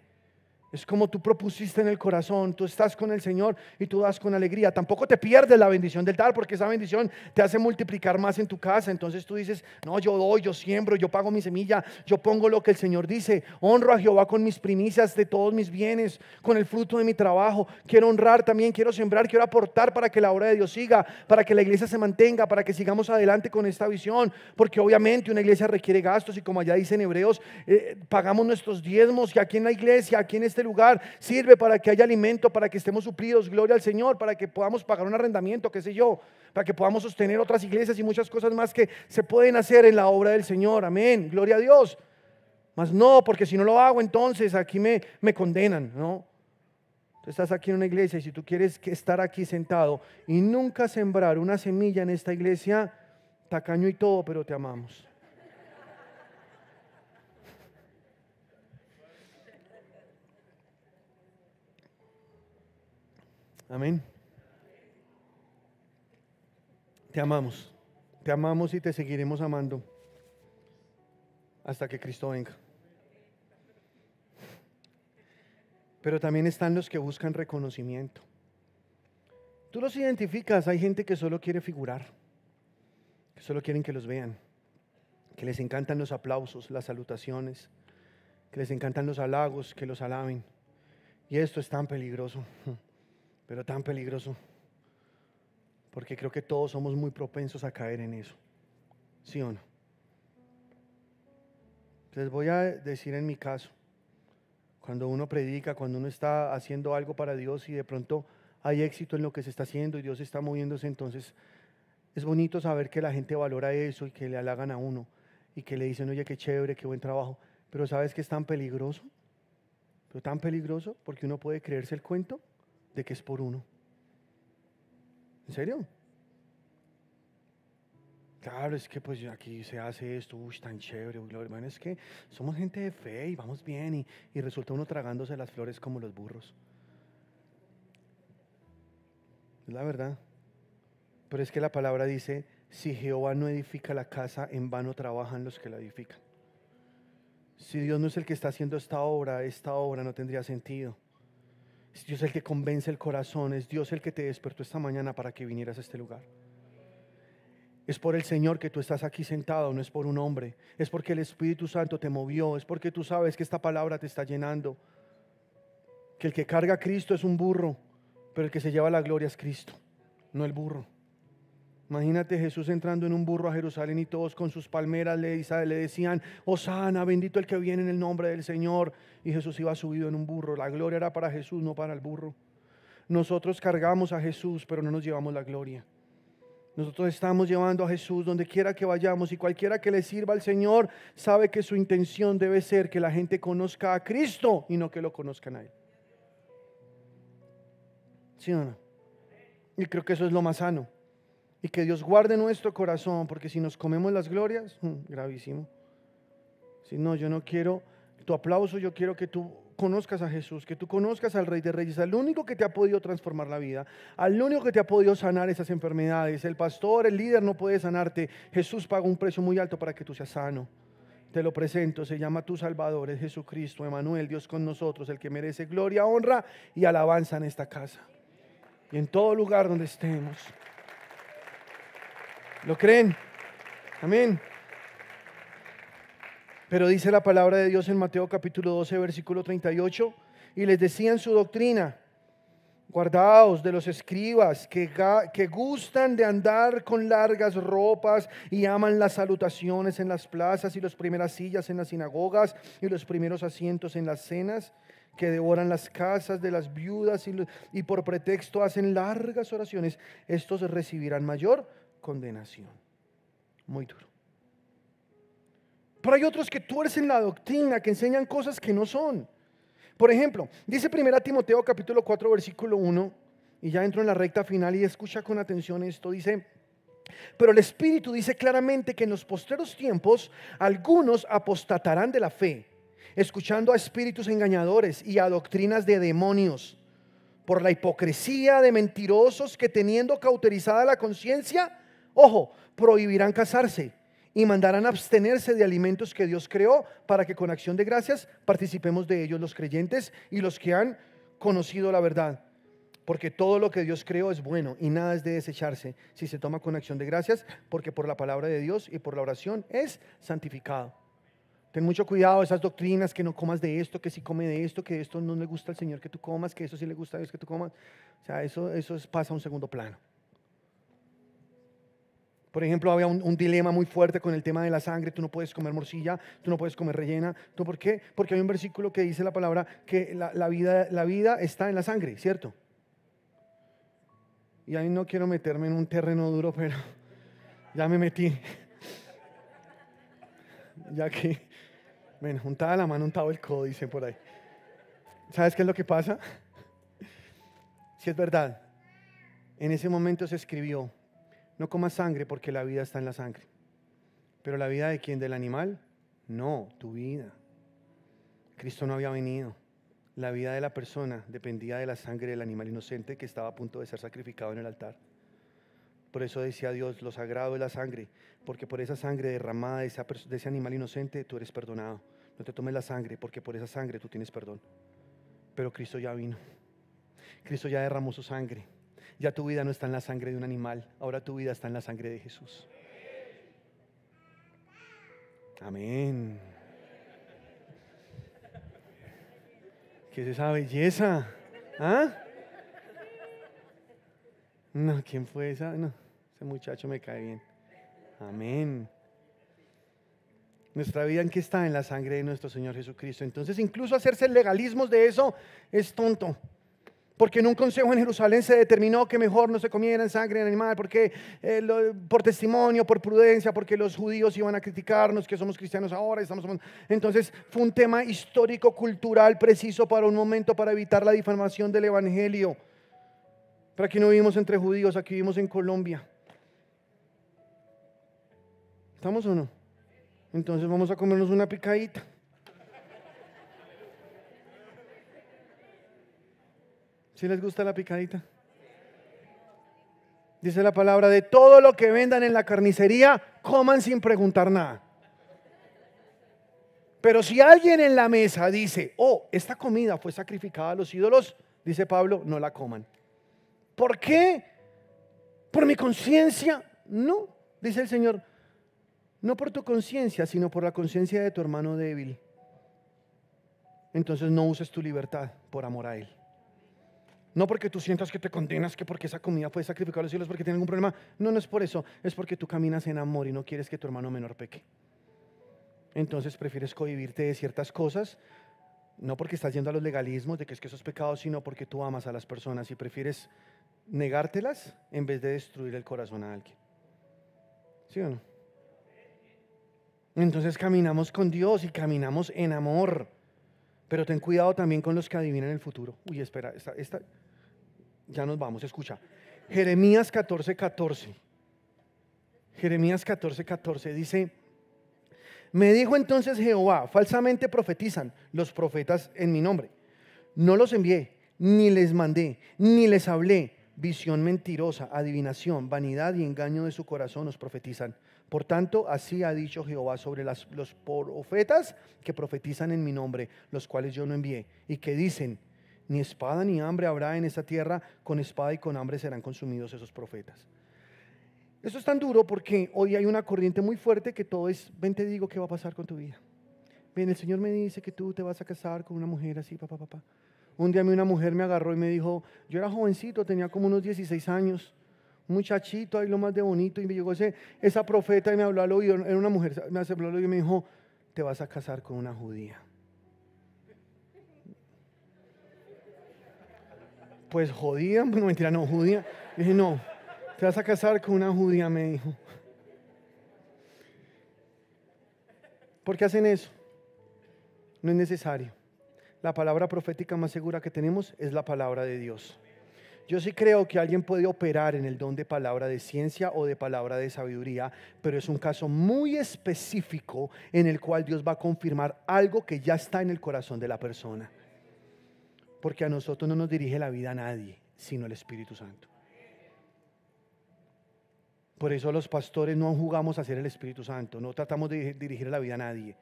Es como tú propusiste en el corazón, tú estás con el Señor y tú das con alegría. Tampoco te pierdes la bendición del dar, porque esa bendición te hace multiplicar más en tu casa. Entonces tú dices, no, yo doy, yo siembro, yo pago mi semilla, yo pongo lo que el Señor dice. Honro a Jehová con mis primicias de todos mis bienes, con el fruto de mi trabajo. Quiero honrar también, quiero sembrar, quiero aportar para que la obra de Dios siga, para que la iglesia se mantenga, para que sigamos adelante con esta visión. Porque obviamente una iglesia requiere gastos y como allá dicen Hebreos, pagamos nuestros diezmos y aquí en la iglesia, aquí en este lugar sirve para que haya alimento, para que estemos suplidos, gloria al Señor, para que podamos pagar un arrendamiento, qué sé yo, para que podamos sostener otras iglesias y muchas cosas más que se pueden hacer en la obra del Señor, amén, gloria a Dios. Mas no, porque si no lo hago entonces aquí me condenan, ¿no? Tú estás aquí en una iglesia y si tú quieres estar aquí sentado y nunca sembrar una semilla en esta iglesia, tacaño y todo, pero te amamos. Amén. Te amamos y te seguiremos amando hasta que Cristo venga. Pero también están los que buscan reconocimiento. Tú los identificas, hay gente que solo quiere figurar, que solo quieren que los vean, que les encantan los aplausos, las salutaciones, que les encantan los halagos, que los alaben. Y esto es tan peligroso, pero tan peligroso, porque creo que todos somos muy propensos a caer en eso, ¿sí o no? Les voy a decir en mi caso, cuando uno predica, cuando uno está haciendo algo para Dios y de pronto hay éxito en lo que se está haciendo y Dios está moviéndose, entonces es bonito saber que la gente valora eso y que le halagan a uno y que le dicen, oye, qué chévere, qué buen trabajo, pero ¿sabes qué es tan peligroso? Pero tan peligroso porque uno puede creerse el cuento de que es por uno. ¿En serio? Claro, es que pues aquí se hace esto, tan chévere, hermano, es que somos gente de fe y vamos bien y resulta uno tragándose las flores como los burros. Es la verdad. Pero es que la palabra dice, si Jehová no edifica la casa, en vano trabajan los que la edifican. Si Dios no es el que está haciendo esta obra no tendría sentido. Es Dios el que convence el corazón, es Dios el que te despertó esta mañana para que vinieras a este lugar. Es por el Señor que tú estás aquí sentado, no es por un hombre. Es porque el Espíritu Santo te movió, es porque tú sabes que esta palabra te está llenando. Que el que carga a Cristo es un burro, pero el que se lleva la gloria es Cristo, no el burro. Imagínate Jesús entrando en un burro a Jerusalén y todos con sus palmeras le decían, Hosana, bendito el que viene en el nombre del Señor. Y Jesús iba subido en un burro. La gloria era para Jesús, no para el burro. Nosotros cargamos a Jesús, pero no nos llevamos la gloria. Nosotros estamos llevando a Jesús donde quiera que vayamos y cualquiera que le sirva al Señor sabe que su intención debe ser que la gente conozca a Cristo y no que lo conozcan a Él. ¿Sí o no? Y creo que eso es lo más sano. Y que Dios guarde nuestro corazón, porque si nos comemos las glorias, gravísimo. Si no, yo no quiero tu aplauso, yo quiero que tú conozcas a Jesús, que tú conozcas al Rey de Reyes, al único que te ha podido transformar la vida, al único que te ha podido sanar esas enfermedades. El pastor, el líder no puede sanarte. Jesús paga un precio muy alto para que tú seas sano. Te lo presento, se llama tu Salvador, es Jesucristo, Emmanuel, Dios con nosotros, el que merece gloria, honra y alabanza en esta casa y en todo lugar donde estemos. ¿Lo creen? Amén. Pero dice la palabra de Dios en Mateo capítulo 12, versículo 38, y les decían su doctrina: guardaos de los escribas que gustan de andar con largas ropas y aman las salutaciones en las plazas y las primeras sillas en las sinagogas y los primeros asientos en las cenas, que devoran las casas de las viudas y por pretexto hacen largas oraciones. Estos recibirán mayor condenación. Muy duro. Pero hay otros que tuercen la doctrina, que enseñan cosas que no son. Por ejemplo, dice 1 Timoteo capítulo 4 versículo 1, y ya entro en la recta final y escucha con atención esto, dice: pero el Espíritu dice claramente que en los postreros tiempos algunos apostatarán de la fe, escuchando a espíritus engañadores y a doctrinas de demonios, por la hipocresía de mentirosos que, teniendo cauterizada la conciencia, ojo, prohibirán casarse y mandarán abstenerse de alimentos que Dios creó, para que con acción de gracias participemos de ellos los creyentes y los que han conocido la verdad. Porque todo lo que Dios creó es bueno y nada es de desecharse si se toma con acción de gracias, porque por la palabra de Dios y por la oración es santificado. Ten mucho cuidado de esas doctrinas, que no comas de esto, que si come de esto, que esto no le gusta al Señor que tú comas, que eso sí le gusta a Dios que tú comas. O sea, eso pasa a un segundo plano. Por ejemplo, había un dilema muy fuerte con el tema de la sangre. Tú no puedes comer morcilla, tú no puedes comer rellena. ¿Tú por qué? Porque hay un versículo que dice la palabra que la vida está en la sangre, ¿cierto? Y ahí no quiero meterme en un terreno duro, pero ya me metí. Ya que, bueno, untada la mano, untado el codo, dicen por ahí. ¿Sabes qué es lo que pasa? Si es verdad, en ese momento se escribió: no comas sangre, porque la vida está en la sangre. Pero la vida de quién, del animal, no, tu vida. Cristo no había venido. La vida de la persona dependía de la sangre del animal inocente que estaba a punto de ser sacrificado en el altar. Por eso decía Dios: lo sagrado es la sangre, porque por esa sangre derramada de ese animal inocente tú eres perdonado. No te tomes la sangre, porque por esa sangre tú tienes perdón. Pero Cristo ya vino. Cristo ya derramó su sangre. Ya tu vida no está en la sangre de un animal, ahora tu vida está en la sangre de Jesús. Amén. ¿Qué es esa belleza? ¿Ah? No, ¿quién fue esa? No, ese muchacho me cae bien. Amén. Nuestra vida, ¿en qué está? En la sangre de nuestro Señor Jesucristo. Entonces, incluso hacerse legalismos de eso es tonto. Porque en un consejo en Jerusalén se determinó que mejor no se comiera sangre de animal, porque por testimonio, por prudencia, porque los judíos iban a criticarnos que somos cristianos ahora. Entonces fue un tema histórico, cultural, preciso para un momento, para evitar la difamación del evangelio. Pero aquí no vivimos entre judíos, aquí vivimos en Colombia. ¿Estamos o no? Entonces vamos a comernos una picadita. ¿Sí les gusta la picadita? Dice la palabra: de todo lo que vendan en la carnicería, coman sin preguntar nada. Pero si alguien en la mesa dice: oh, esta comida fue sacrificada a los ídolos, dice Pablo, no la coman. ¿Por qué? ¿Por mi conciencia? No, dice el Señor, no por tu conciencia, sino por la conciencia de tu hermano débil. Entonces no uses tu libertad por amor a él. No porque tú sientas que te condenas, que porque esa comida fue sacrificada a los cielos, porque tiene algún problema. No, no es por eso. Es porque tú caminas en amor y no quieres que tu hermano menor peque. Entonces prefieres cohibirte de ciertas cosas, no porque estás yendo a los legalismos de que es que eso es pecado, sino porque tú amas a las personas y prefieres negártelas en vez de destruir el corazón a alguien. ¿Sí o no? Entonces caminamos con Dios y caminamos en amor. Pero ten cuidado también con los que adivinan el futuro. Uy, espera, esta ya nos vamos, escucha. Jeremías 14:14. Jeremías 14:14 dice: me dijo entonces Jehová: falsamente profetizan los profetas en mi nombre. No los envié, ni les mandé, ni les hablé. Visión mentirosa, adivinación, vanidad y engaño de su corazón os profetizan. Por tanto, así ha dicho Jehová sobre los profetas que profetizan en mi nombre, los cuales yo no envié, y que dicen: ni espada ni hambre habrá en esta tierra, con espada y con hambre serán consumidos esos profetas. Esto es tan duro porque hoy hay una corriente muy fuerte que todo es: ven te digo qué va a pasar con tu vida. ven, el Señor me dice que tú te vas a casar con una mujer así, papá, papá. Un día una mujer me agarró y me dijo, yo era jovencito, tenía como unos 16 años, un muchachito ahí lo más de bonito, y me llegó esa profeta y me habló al oído, era una mujer, me habló al oído y me dijo, te vas a casar con una judía. Pues judía, no mentira, no, judía. Dije, no, te vas a casar con una judía, me dijo. ¿Por qué hacen eso? No es necesario. La palabra profética más segura que tenemos es la palabra de Dios. Yo sí creo que alguien puede operar en el don de palabra de ciencia o de palabra de sabiduría, pero es un caso muy específico en el cual Dios va a confirmar algo que ya está en el corazón de la persona. Porque a nosotros no nos dirige la vida a nadie, sino el Espíritu Santo. Por eso los pastores no jugamos a ser el Espíritu Santo, no tratamos de dirigir la vida a nadie.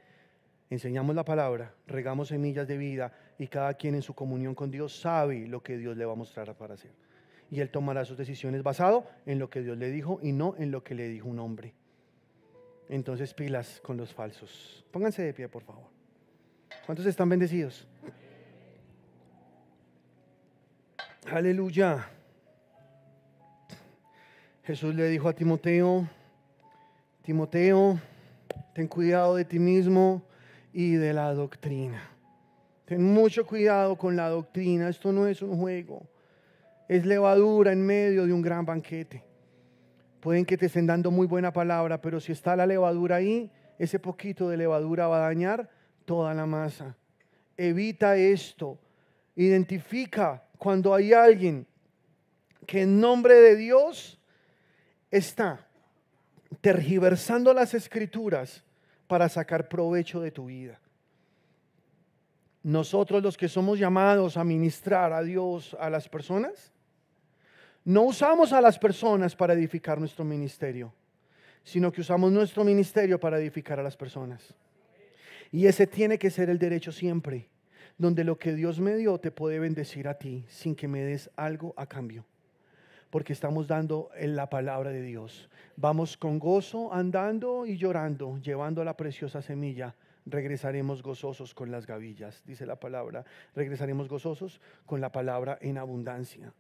Enseñamos la palabra, regamos semillas de vida y cada quien en su comunión con Dios sabe lo que Dios le va a mostrar para hacer. Y él tomará sus decisiones basado en lo que Dios le dijo y no en lo que le dijo un hombre. Entonces pilas con los falsos. Pónganse de pie, por favor. ¿Cuántos están bendecidos? Aleluya. Jesús le dijo a Timoteo, Timoteo, ten cuidado de ti mismo y de la doctrina. Ten mucho cuidado con la doctrina. Esto no es un juego. Es levadura en medio de un gran banquete. Pueden que te estén dando muy buena palabra, pero si está la levadura ahí, ese poquito de levadura va a dañar toda la masa. Evita esto. Identifica cuando hay alguien que en nombre de Dios está tergiversando las escrituras para sacar provecho de tu vida. Nosotros los que somos llamados a ministrar a Dios a las personas, no usamos a las personas para edificar nuestro ministerio, sino que usamos nuestro ministerio para edificar a las personas. Y ese tiene que ser el derecho siempre, donde lo que Dios me dio te puede bendecir a ti sin que me des algo a cambio. Porque estamos dando en la palabra de Dios. Vamos con gozo andando y llorando, llevando la preciosa semilla. Regresaremos gozosos con las gavillas, dice la palabra. Regresaremos gozosos con la palabra en abundancia.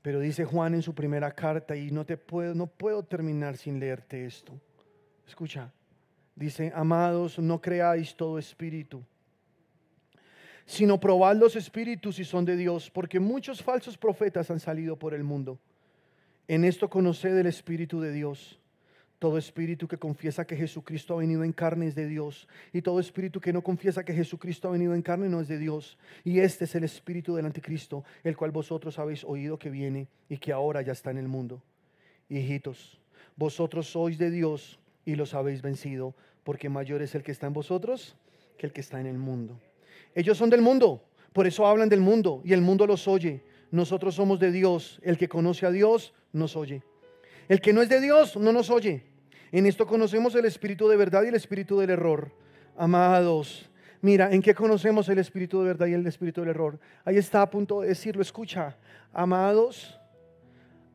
Pero dice Juan en su primera carta, y no puedo terminar sin leerte esto. Escucha, dice, amados, no creáis todo espíritu, sino probad los espíritus si son de Dios, porque muchos falsos profetas han salido por el mundo. En esto conoced el Espíritu de Dios. Todo espíritu que confiesa que Jesucristo ha venido en carne es de Dios, y todo espíritu que no confiesa que Jesucristo ha venido en carne no es de Dios. Y este es el espíritu del anticristo, el cual vosotros habéis oído que viene y que ahora ya está en el mundo. Hijitos, vosotros sois de Dios y los habéis vencido, porque mayor es el que está en vosotros que el que está en el mundo. Ellos son del mundo, por eso hablan del mundo y el mundo los oye. Nosotros somos de Dios, el que conoce a Dios nos oye. El que no es de Dios no nos oye. En esto conocemos el espíritu de verdad y el espíritu del error. Amados, mira, ¿en qué conocemos el espíritu de verdad y el espíritu del error? Ahí está a punto de decirlo, escucha. Amados,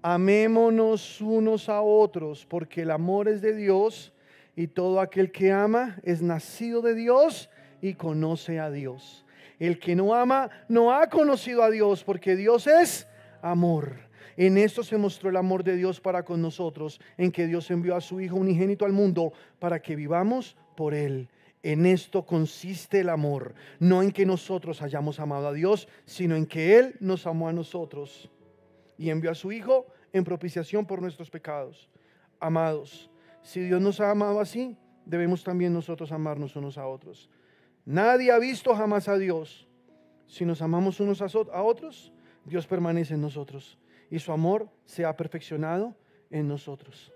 amémonos unos a otros, porque el amor es de Dios y todo aquel que ama es nacido de Dios y conoce a Dios. El que no ama no ha conocido a Dios, porque Dios es amor. En esto se mostró el amor de Dios para con nosotros, en que Dios envió a su Hijo unigénito al mundo para que vivamos por Él. En esto consiste el amor, no en que nosotros hayamos amado a Dios, sino en que Él nos amó a nosotros y envió a su Hijo en propiciación por nuestros pecados. Amados, si Dios nos ha amado así, debemos también nosotros amarnos unos a otros. Nadie ha visto jamás a Dios. Si nos amamos unos a otros, Dios permanece en nosotros y su amor se ha perfeccionado en nosotros.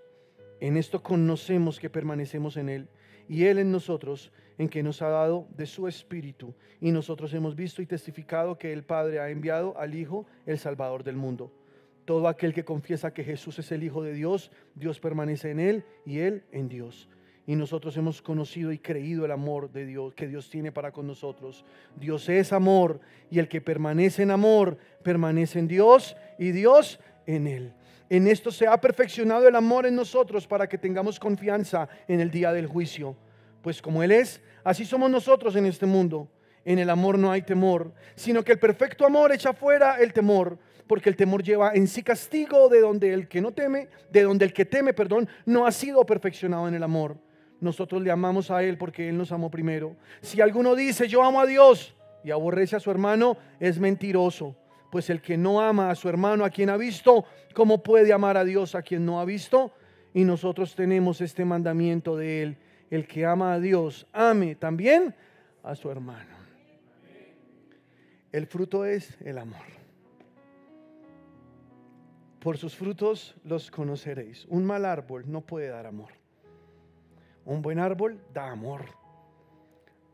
En esto conocemos que permanecemos en Él y Él en nosotros, en que nos ha dado de su Espíritu. Y nosotros hemos visto y testificado que el Padre ha enviado al Hijo, el Salvador del mundo. Todo aquel que confiesa que Jesús es el Hijo de Dios, Dios permanece en Él y Él en Dios. Y nosotros hemos conocido y creído el amor de Dios que Dios tiene para con nosotros. Dios es amor, y el que permanece en amor permanece en Dios y Dios en Él. En esto se ha perfeccionado el amor en nosotros para que tengamos confianza en el día del juicio. Pues como Él es, así somos nosotros en este mundo. En el amor no hay temor, sino que el perfecto amor echa fuera el temor, porque el temor lleva en sí castigo, de donde el que teme, no ha sido perfeccionado en el amor. Nosotros le amamos a Él porque Él nos amó primero. Si alguno dice yo amo a Dios y aborrece a su hermano, es mentiroso. Pues el que no ama a su hermano a quien ha visto, ¿cómo puede amar a Dios a quien no ha visto? Y nosotros tenemos este mandamiento de Él: el que ama a Dios, ame también a su hermano. El fruto es el amor. Por sus frutos los conoceréis. Un mal árbol no puede dar amor. Un buen árbol da amor.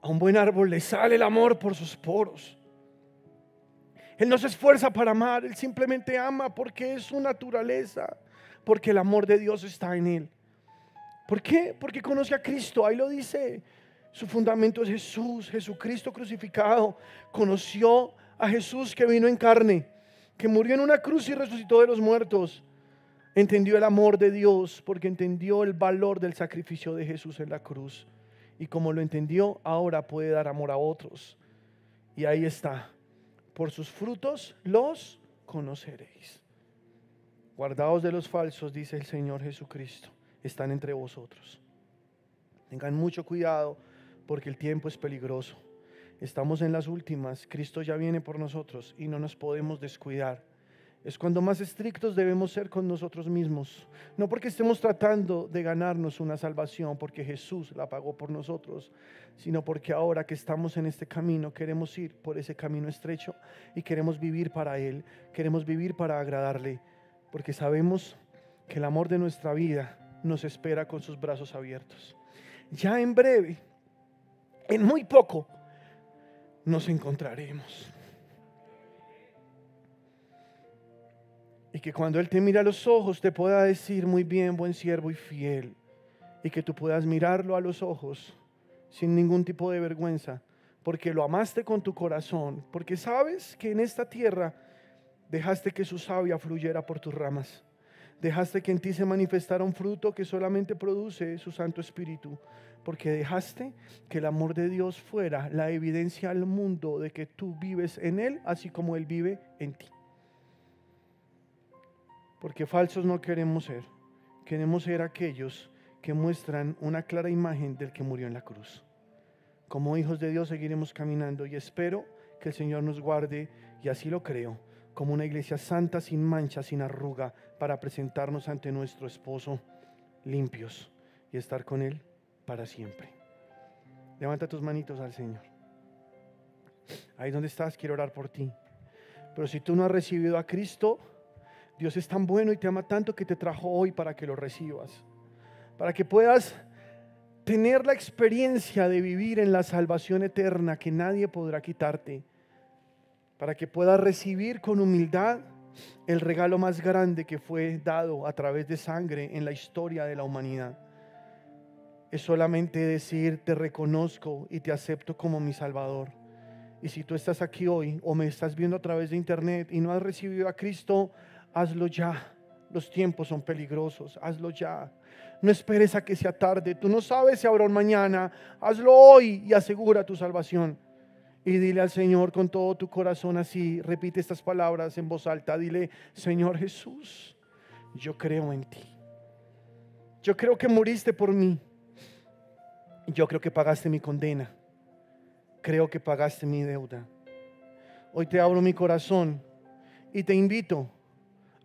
A un buen árbol le sale el amor por sus poros. Él no se esfuerza para amar, Él simplemente ama porque es su naturaleza, porque el amor de Dios está en Él. ¿Por qué? Porque conoce a Cristo, ahí lo dice. Su fundamento es Jesús, Jesucristo crucificado. Conoció a Jesús que vino en carne, que murió en una cruz y resucitó de los muertos. Entendió el amor de Dios porque entendió el valor del sacrificio de Jesús en la cruz. Y como lo entendió, ahora puede dar amor a otros. Y ahí está: por sus frutos los conoceréis. Guardaos de los falsos, dice el Señor Jesucristo, están entre vosotros. Tengan mucho cuidado porque el tiempo es peligroso. Estamos en las últimas, Cristo ya viene por nosotros y no nos podemos descuidar. Es cuando más estrictos debemos ser con nosotros mismos. No porque estemos tratando de ganarnos una salvación, porque Jesús la pagó por nosotros, sino porque ahora que estamos en este camino, queremos ir por ese camino estrecho y queremos vivir para Él, queremos vivir para agradarle, porque sabemos que el amor de nuestra vida nos espera con sus brazos abiertos. Ya en breve, en muy poco, nos encontraremos. Y que cuando Él te mira a los ojos te pueda decir: muy bien, buen siervo y fiel. Y que tú puedas mirarlo a los ojos sin ningún tipo de vergüenza, porque lo amaste con tu corazón, porque sabes que en esta tierra dejaste que su savia fluyera por tus ramas. Dejaste que en ti se manifestara un fruto que solamente produce su Santo Espíritu, porque dejaste que el amor de Dios fuera la evidencia al mundo de que tú vives en Él, así como Él vive en ti. Porque falsos no queremos ser aquellos que muestran una clara imagen del que murió en la cruz. Como hijos de Dios seguiremos caminando y espero que el Señor nos guarde, y así lo creo, como una iglesia santa, sin mancha, sin arruga, para presentarnos ante nuestro esposo limpios y estar con Él para siempre. Levanta tus manitos al Señor. Ahí donde estás, quiero orar por ti. Pero si tú no has recibido a Cristo, Dios es tan bueno y te ama tanto que te trajo hoy para que lo recibas, para que puedas tener la experiencia de vivir en la salvación eterna que nadie podrá quitarte, para que puedas recibir con humildad el regalo más grande que fue dado a través de sangre en la historia de la humanidad. Es solamente decir: te reconozco y te acepto como mi Salvador. Y si tú estás aquí hoy o me estás viendo a través de internet y no has recibido a Cristo, hazlo ya. Los tiempos son peligrosos, hazlo ya. No esperes a que sea tarde. Tú no sabes si habrá un mañana. Hazlo hoy y asegura tu salvación. Y dile al Señor con todo tu corazón así. Repite estas palabras en voz alta. Dile: Señor Jesús, yo creo en ti. Yo creo que moriste por mí. Yo creo que pagaste mi condena. Creo que pagaste mi deuda. Hoy te abro mi corazón y te invito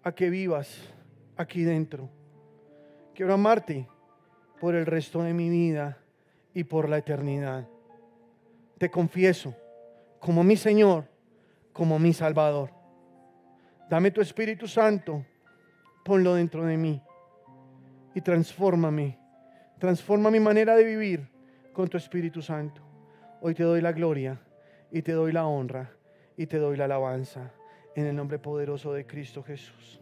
a que vivas aquí dentro. Quiero amarte por el resto de mi vida y por la eternidad. Te confieso como mi Señor, como mi Salvador. Dame tu Espíritu Santo, ponlo dentro de mí y transfórmame. Transforma mi manera de vivir con tu Espíritu Santo. Hoy te doy la gloria y te doy la honra y te doy la alabanza en el nombre poderoso de Cristo Jesús.